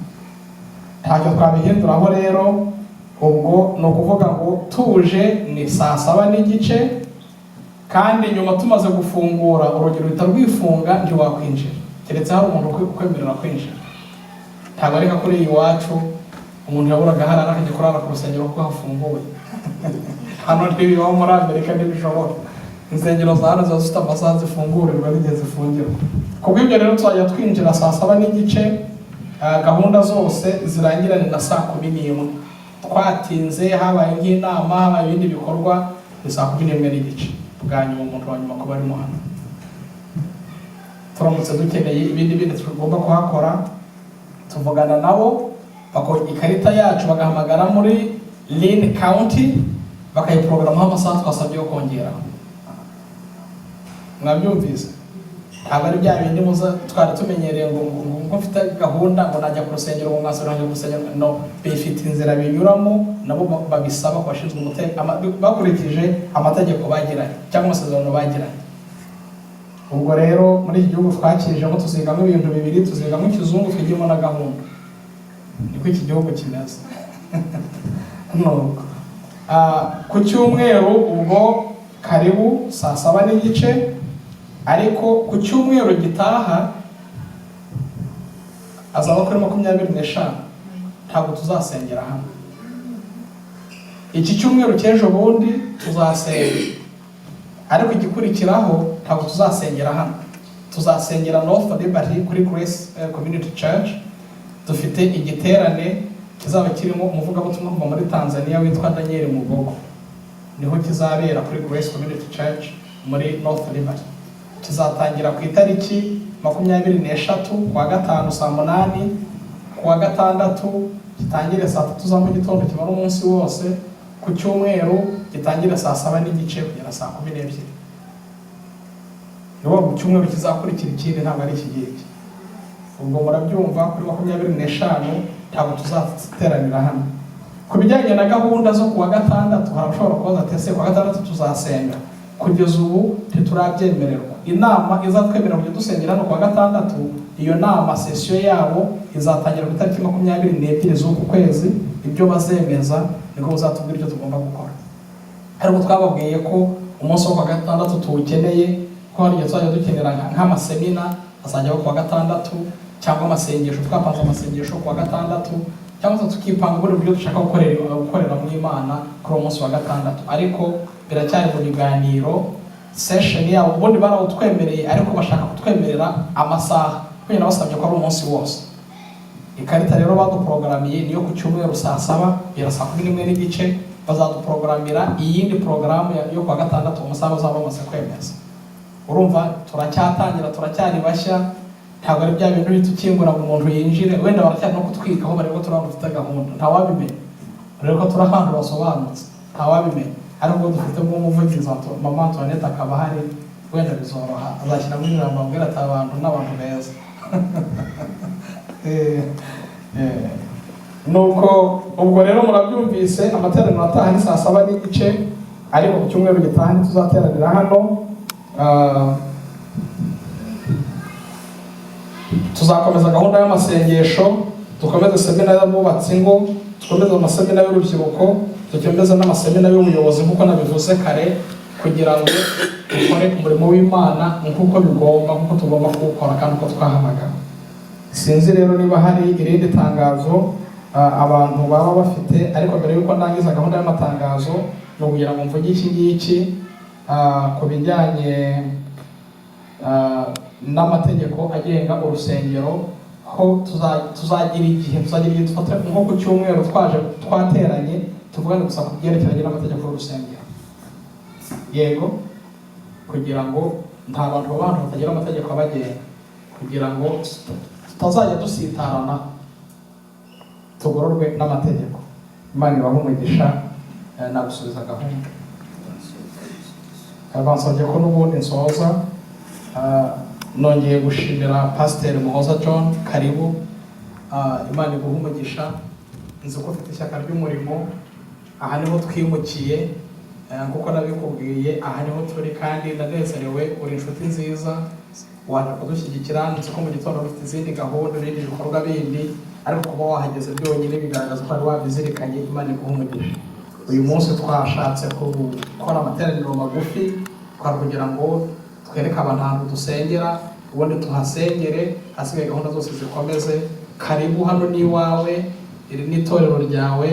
Ntacyo twabihinduraho rero. Ubwo ni ukuvuga ngo tuje ni saa 7:30, kandi nyuma tumaze gufungura urugi ruhita rwifunga, ntiwakwinjira keretse hari umuntu ukwemerera kwinjira. Ntabwo areka kuri iwacu umuntu yaburaga harara akajya kurara ku rusengero kuko hafunguye. Hano ntibibaho muri Amerika ntibishobora. Insengero za hano ziba zifite amasaha zifungurirwa n'igihe zifungirwa. Kubw'ibyo rero tuzajya twinjira saa 7:30, gahunda zose zirangirane na saa 11. Twatinze habaye nk'inama, habaye ibindi bikorwa, ni saa 11:30 bwa nyuma umuntu wa nyuma kuba arimo hano. Turamutse dukeneye ibindi tugomba kuhakora, tuvugana nabo, bakora ikarita yacu bagahamagara muri Lynn County, bakayiprogramaho amasaha twasabye yo kongera. Mwabyumvise? Ntabwo ari bya bindi muza twari tumenyereye ngo mfite gahunda ngo najya ku rusengero ngo mwasubira ku rusengero. No, bifite inzira binyuramo, nabo babisaba kwashinzwe umutekano bakurikije amategeko bagiranye cyangwa amasezerano bagiranye. Ubwo rero muri iki gihugu twakirijemo tuzigamo ibintu bibiri, tuzigamo ikizungu, twigimo na gahunda. Niko iki gihugu kimeze. No. Ku cyumweru ubwo karibu saa 7:30, ariko ku cyumweru gitaha azaba kuri 25 ntabwo tuzasengera hano. Iki cyumweru cy'ejo bundi tuzasenga, ariko igikurikiraho ntabwo tuzasengera hano. Tuzasengera North Liberty kuri Grace Community Church. Dufite igiterane kizaba kirimo umuvugabutumwa kuva muri Tanzania witwa Daniel Mugogo. Niho kizabera kuri Grace Community Church muri North Liberty. Kizatangira ku itariki 23 kwa gatanu saa 8, kwa gatandatu gitangire saa 3 za mu gitondo, kimara umunsi wose. Ku cyumweru gitangire saa 7:30 kugera saa 12. Niho mu cyumweru kizakurikira ikindi, ntabwo ari ikigiki. Ubwo murabyumva, kuri 25 ntabwo tuzateranira hano. Ku bijyanye na gahunda zo kuwa gatandatu, harashobora kubaza tese kuwa gatandatu tuzasenga. Kugeza ubu ntiturabyemererwa. Inama izatwemerera kujya dusengera no kuwa gatandatu, iyo nama session yabo izatangira ku itariki 22 z'uku kwezi. Ibyo bazemeza niko uzatubwira icyo tugomba gukora. Ariko twababwiye ko umunsi wo kuwa gatandatu tuwukeneye, ko hari igihe tuzajya dukenera nk'amasemina azajya kuwa gatandatu, cyangwa amasengesho, twapanze amasengesho kuwa gatandatu, cyangwa tukipanga buri buryo dushaka gukorera mu Imana kuri uwo munsi wa gatandatu. Ariko biracyari mu biganiro, session yabo ubundi barawutwemereye, ariko bashaka kutwemerera amasaha kuko nabasabye ko ari umunsi wose. Ikarita rero baduprogramiye niyo ku cyumweru saa 7 ira saa 11:30, bazaduprogramira iyindi programu yo kuwa gatandatu umusaza uzaba bamaze kwemeza. Urumva turacyatangira, turacyari bashya, ntabwo ari bya bintu bitukingura ngo umuntu yinjire, wenda baracyari no kutwikaho bariko turafite gahunda. Ntawabimenya rero ko turahantu basobanutse, ntawabimenya. Ariko dufite umuvugizi Mama Antoinette akaba hari, wenda bizoroha, azashyira muri ijambo ambwira ati abantu n'abantu beza. Nuko ubwo rero murabyumvise, amateraniro ataha ni saa 7:30, ariko ku cyumweru gitaha tuzateranira hano. Tuzakomeza gahunda y'amasengesho, dukomeze semina y'abubatsi ngo, dukomeze amasemina y'urubyiruko, dukomeze n'amasemina y'ubuyobozi nk'uko nabivuze kare, kugira ngo dukore umurimo w'Imana nk'uko bigomba, nk'uko tugomba kuwukora kandi uko twahamagara. Sinzi rero niba hari irindi tangazo abantu baba bafite, ariko mbere y'uko ndangiza gahunda y'amatangazo no kugira ngo mvuge iki ngiki ku bijyanye n'amategeko agenga urusengero, ho tuzagira igihe dufata nko ku cyumweru twateranye tuvugane gusa ku byerekeranye n'amategeko y'urusengero. Yego, kugira ngo nta bantu batagira amategeko abagenga, kugira ngo tutazajya dusitarana, tugororwe n'amategeko. Imana ibahe umugisha, nagusubiza gahunda. Bansabye ko n'ubundi nsoza, nongeye gushimira Pastor Muhoza John, karibu. Imana iguhe umugisha, nzi ko ufite ishyaka ry'umurimo. Aha niho twimukiye, kuko nabikubwiye, aha niho turi, kandi ndanezerewe, uri inshuti nziza, waje kudushyigikira. Nzi ko mu gitondo ufite izindi gahunda n'ibindi bikorwa bindi, ariko kuba wahageze byonyine bigaragaza ko wari wabizirikanye. Imana iguhe umugisha. Uyu munsi twashatse gukora amateraniro magufi, kugira ngo twereke abantu ahantu dusengera, ubundi tuhasengere, hasigaye gahunda zose zikomeze. Karibu hano ni iwawe, iri ni itorero ryawe,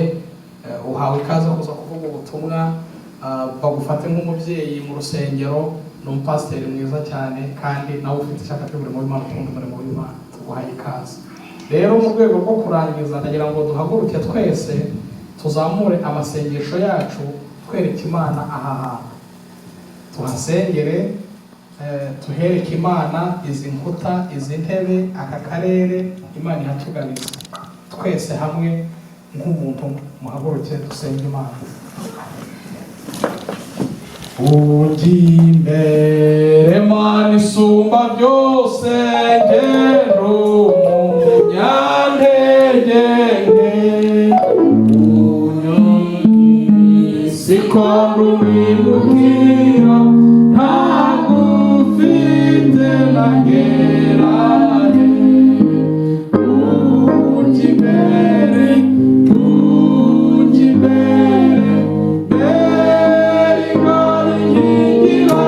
uhawe ikaze kuza kuvuga ubutumwa, bagufate nk'umubyeyi mu rusengero, ni umupasiteri mwiza cyane kandi nawe ufite ishyaka ry'umurimo w'Imana, ukunda umurimo w'Imana, tuguhaye ikaze. Rero mu rwego rwo kurangiza ndagira ngo duhaguruke twese tuzamure amasengesho yacu twereka Imana aha hantu, tuhasengere, tuhereke Imana izi nkuta, izi ntebe, aka karere, Imana ihatuganiza twese hamwe nk'umuntu. Muhaguruke dusenge Imana. Ugimbere Mana isumba byose, ngero umunyantege nke, sikora ubimubwira, ntabwo ufite na ngerane. Ugimbere, ugimbere, mbere ingoro inkingira,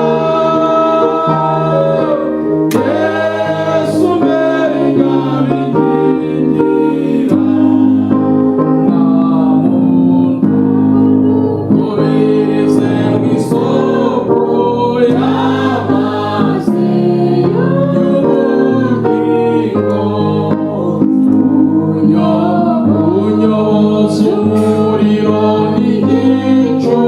Yesu mbere ingoro inkingira, nta muntu ubirize mu isoko y'amazi y'ubugingo, unyoboza umuriro n'igicu,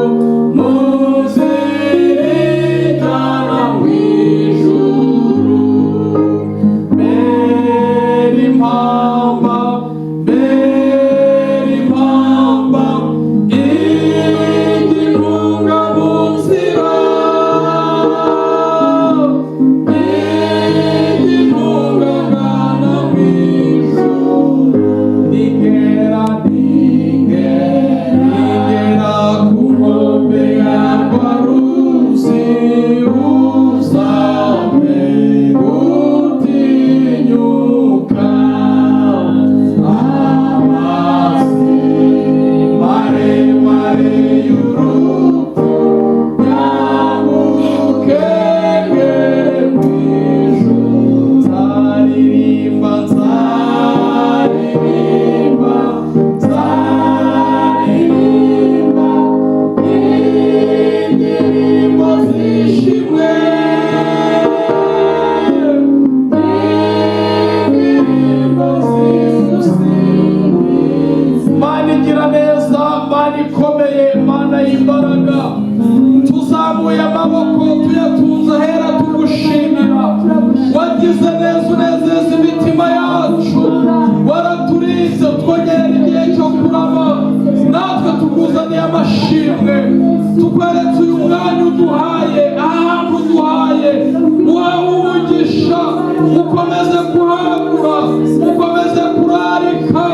muzirikana mu ijuru. Mbere impamba, mbere impamba, igirunga mu nzira, igirunga ngana mu ijuru. Ningera, ningera ku nkombe yarwa ruzi, uzampe gutinyuka. Amazi maremare y'urupfu, nyamukenge mu ijuru. Nzaririmba, nzaririmba, nzaririmba indirimbo zishimwe, indirimbo zigusingiza. Mana igira neza, Mana ikomeye, Mana y'imbaraga, tuzamuye amaboko tuyatunze ahera tugushimira. Wagize neza, unezeza imitima yacu, waraturinze twongerera igihe cyo kurama, natwe tukuzaniye amashimwe. Tukweretse uyu mwanya uduhaye, ahantu uduhaye, uhawe umugisha, ukomeze kuhagura, ukomeze kurarika,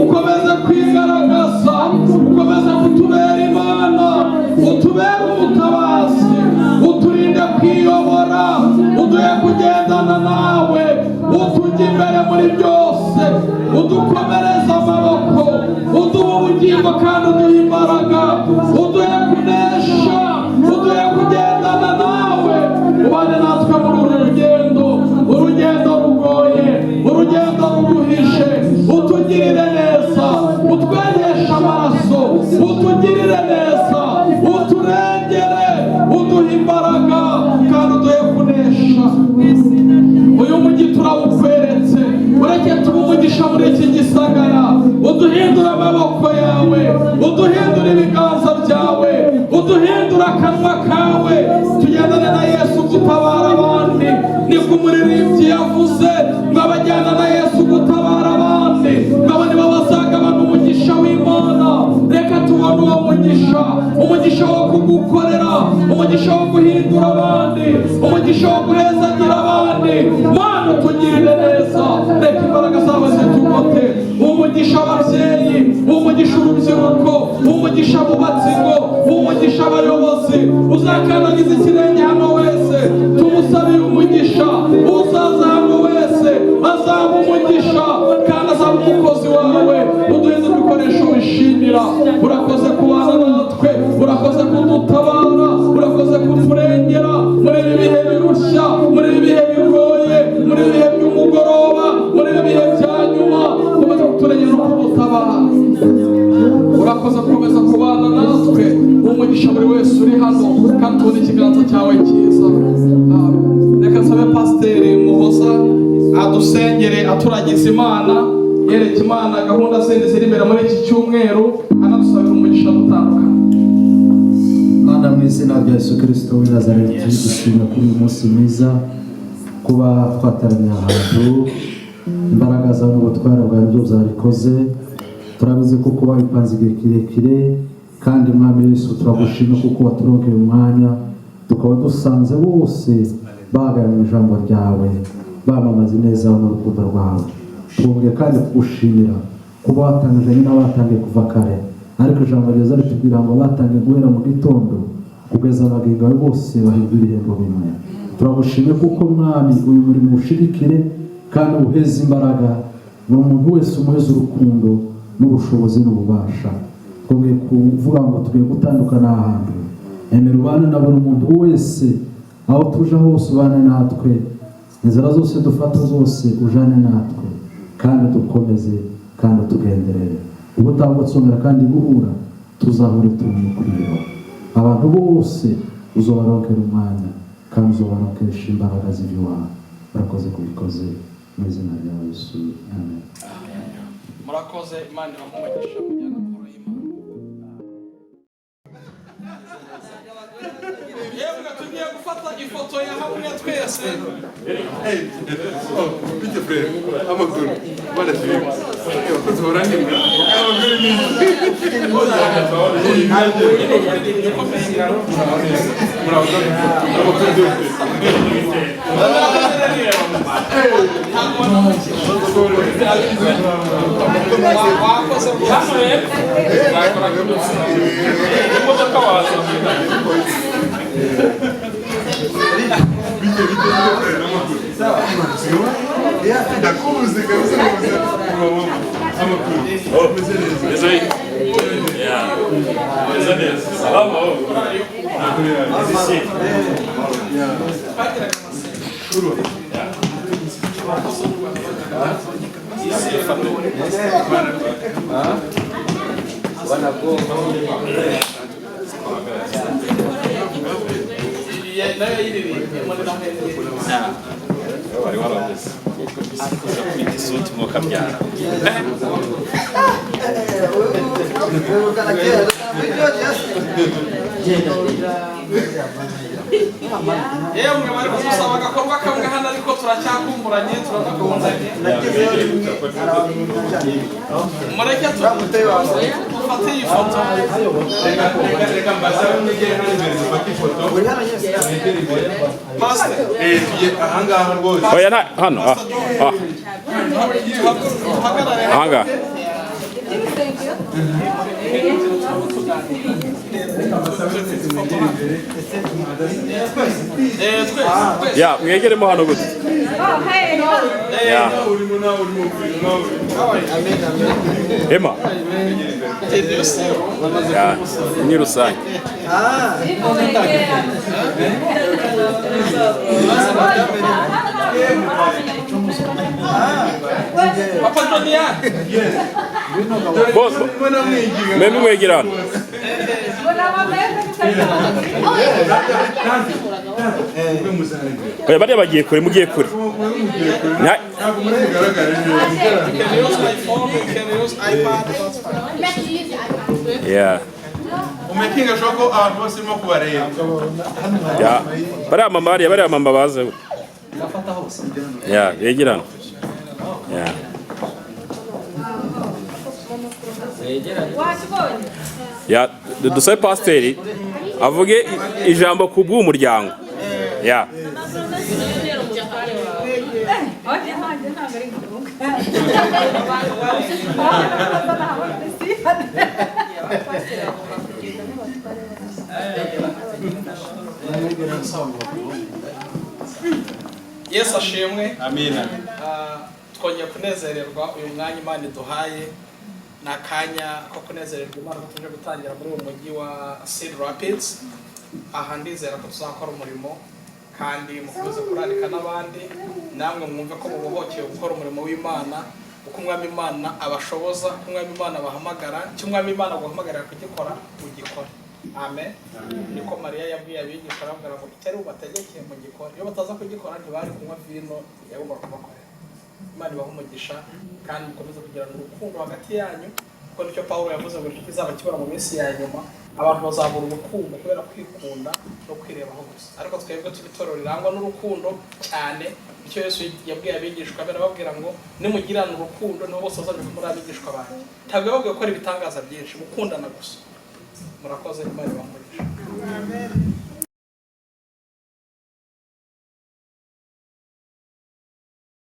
ukomeze kwigaragaza, ukomeze kutubera Imana, utubere umutabazi, uturinde kwiyobora, uduhe kugendana nawe, utujye imbere muri byose, udukomereze amaboko, uduhe ubugingo kandi uduhe imbaraga, uduhe kunesha, uduhe kugendana nawe. Ubane natwe muri uru rugendo, urugendo rugoye, urugendo ruruhishe. Utugirire neza, utwegeshe amaraso, utugirire neza, uturengere, uduhe imbaraga kandi uduhe kunesha. Uyu mujyi turawukweretse, ureke tuba umugisha muri iki gisagara. Uduhindure amaboko yawe, uduhindure ibiganza byawe, uduhindure akanwa kawe, tugendane na Yesu gutabara abandi. Niko umuririmbyi yavuze ngo abajyana na Yesu gutabara abandi, ngabo nibo bazagabana umugisha w'Imana. Reka tubone uwo mugisha, umugisha wo kugukorera, umugisha wo guhindura abandi, umugisha wo guhezagira abandi. Mana tugirire neza, reka imbaraga zawe zitugote. Umugisha ababyeyi, umugisha urubyiruko, umugisha abubatsi ngo, umugisha abayobozi, uzakandagiza ikirenge hano wese tumusabiye umugisha. Uzaza hano wese azaba umugisha kandi azaba umukozi wawe. Uduheze ibikoresho wishimira. Urakoze kubana natwe, urakoze kudutabara, urakoze kuturengera muri ibi bihe birushya, muri ibi bihe bigoye, muri ibi bihe by'umugoroba, muri ibi bihe bya nyuma. Umaze kuturengera no kudutabara. adusengere aturagiza Imana, yereka Imana gahunda zindi ziri imbere muri iki cyumweru, anadusabira umugisha dutandukanye. Mana mu izina rya Yesu Kristo w'i Nazareti, dushimira kuri uyu munsi mwiza kuba twataramiye ahantu, imbaraga zawe n'ubutware bwawe byo byabikoze. Turabizi ko kuba bipanze igihe kirekire, kandi Mwami Yesu turagushima kuko waturonkeye umwanya, tukaba dusanze bose bahagaye mu ijambo ryawe, bamamaza neza n'urukundo rwawe. Twongeye kandi kugushimira kuba watangije n'abatangiye kuva kare, ariko ijambo ryiza ritubwira ngo batangiye guhera mu gitondo kugeza abagenga bose bahirwa ibihembo bimwe. Turagushimye kuko Mwami uyu murimo ushirikire kandi uheza imbaraga, buri muntu wese umuheza urukundo n'ubushobozi n'ububasha. Twongeye kuvuga ngo tugiye gutandukana ahantu, emera ubane na buri muntu wese, aho tuja hose ubane natwe, inzira zose dufata zose ujane natwe, kandi dukomeze kandi tugenderere. Ubutambutse kandi guhura tuzahure tumukuriro. Abantu bose uzobaronkera umwanya kandi uzobaronkesha imbaraga z'iwawe. Murakoze kubikoze mu izina rya Yesu, amen. Murakoze, Imana ibamugisha mu gihe gakuru y'Imana. Yemwe tugiye gufata ifoto ya hamwe twese. Bitte frère, amakuru. Bana filime. Abakozi baranimwe. Amakuru ni. Yemwe bari gusaba agakorwa kamwe hano ariko turacyakumburanye turanakubonanye. Mureke tufate iyi foto. Reka mbasabe mwegere hano imbere dufate ifoto. Pastor. Tugiye ahangaha rwose. Oya na hano. Ahanga. Ya, mwegeremo hano gute. Ya. Emma. Ya, ni rusange. Papa Dunia. Boss. Mimi mwegerano. Oya bari bagiye kure, mugiye kure. Yeah. Umekinga shoko abantu bose mo kubareba. Ya. Bari amamba baze. Ya, yegerano. Ya. Ya, dusabe pasiteri avuge ijambo ku bw'umuryango. Ya. Yesu ashimwe. Amina. Twongeye kunezererwa uyu mwanya Imana iduhaye, nakanya ko kunezererwa Imana ko tuje gutangira muri uwo mujyi wa Cedar Rapids. Aha ndizera ko tuzakora umurimo kandi mukomeze kurarika n'abandi, namwe mwumve ko mubohokeye gukora umurimo w'Imana, uko Umwami Imana abashoboza, uko Umwami Imana abahamagara, icyo Umwami Imana aguhamagarira kugikora ugikora. Amen. Niko Mariya yabwiye abigisha arabwira ngo icyari bubategekeye mu gikora, iyo bataza kugikora ntibari kunywa vino yagomba kubakorera. Imana ibaha umugisha kandi mukomeze kugirana urukundo hagati yanyu kuko nicyo Pawulo yavuze ngo inshuti zaba kibura mu minsi ya nyuma abantu bazabura urukundo kubera kwikunda no kwirebaho gusa ariko twebwe tubitorero rirangwa n'urukundo cyane icyo Yesu yabwiye abigishwa be arababwira ngo nimugirana urukundo niho bose bazajya muri abigishwa banyu ntabwo yababwiye gukora ibitangaza byinshi gukundana gusa murakoze Imana ibaha umugisha. Amen.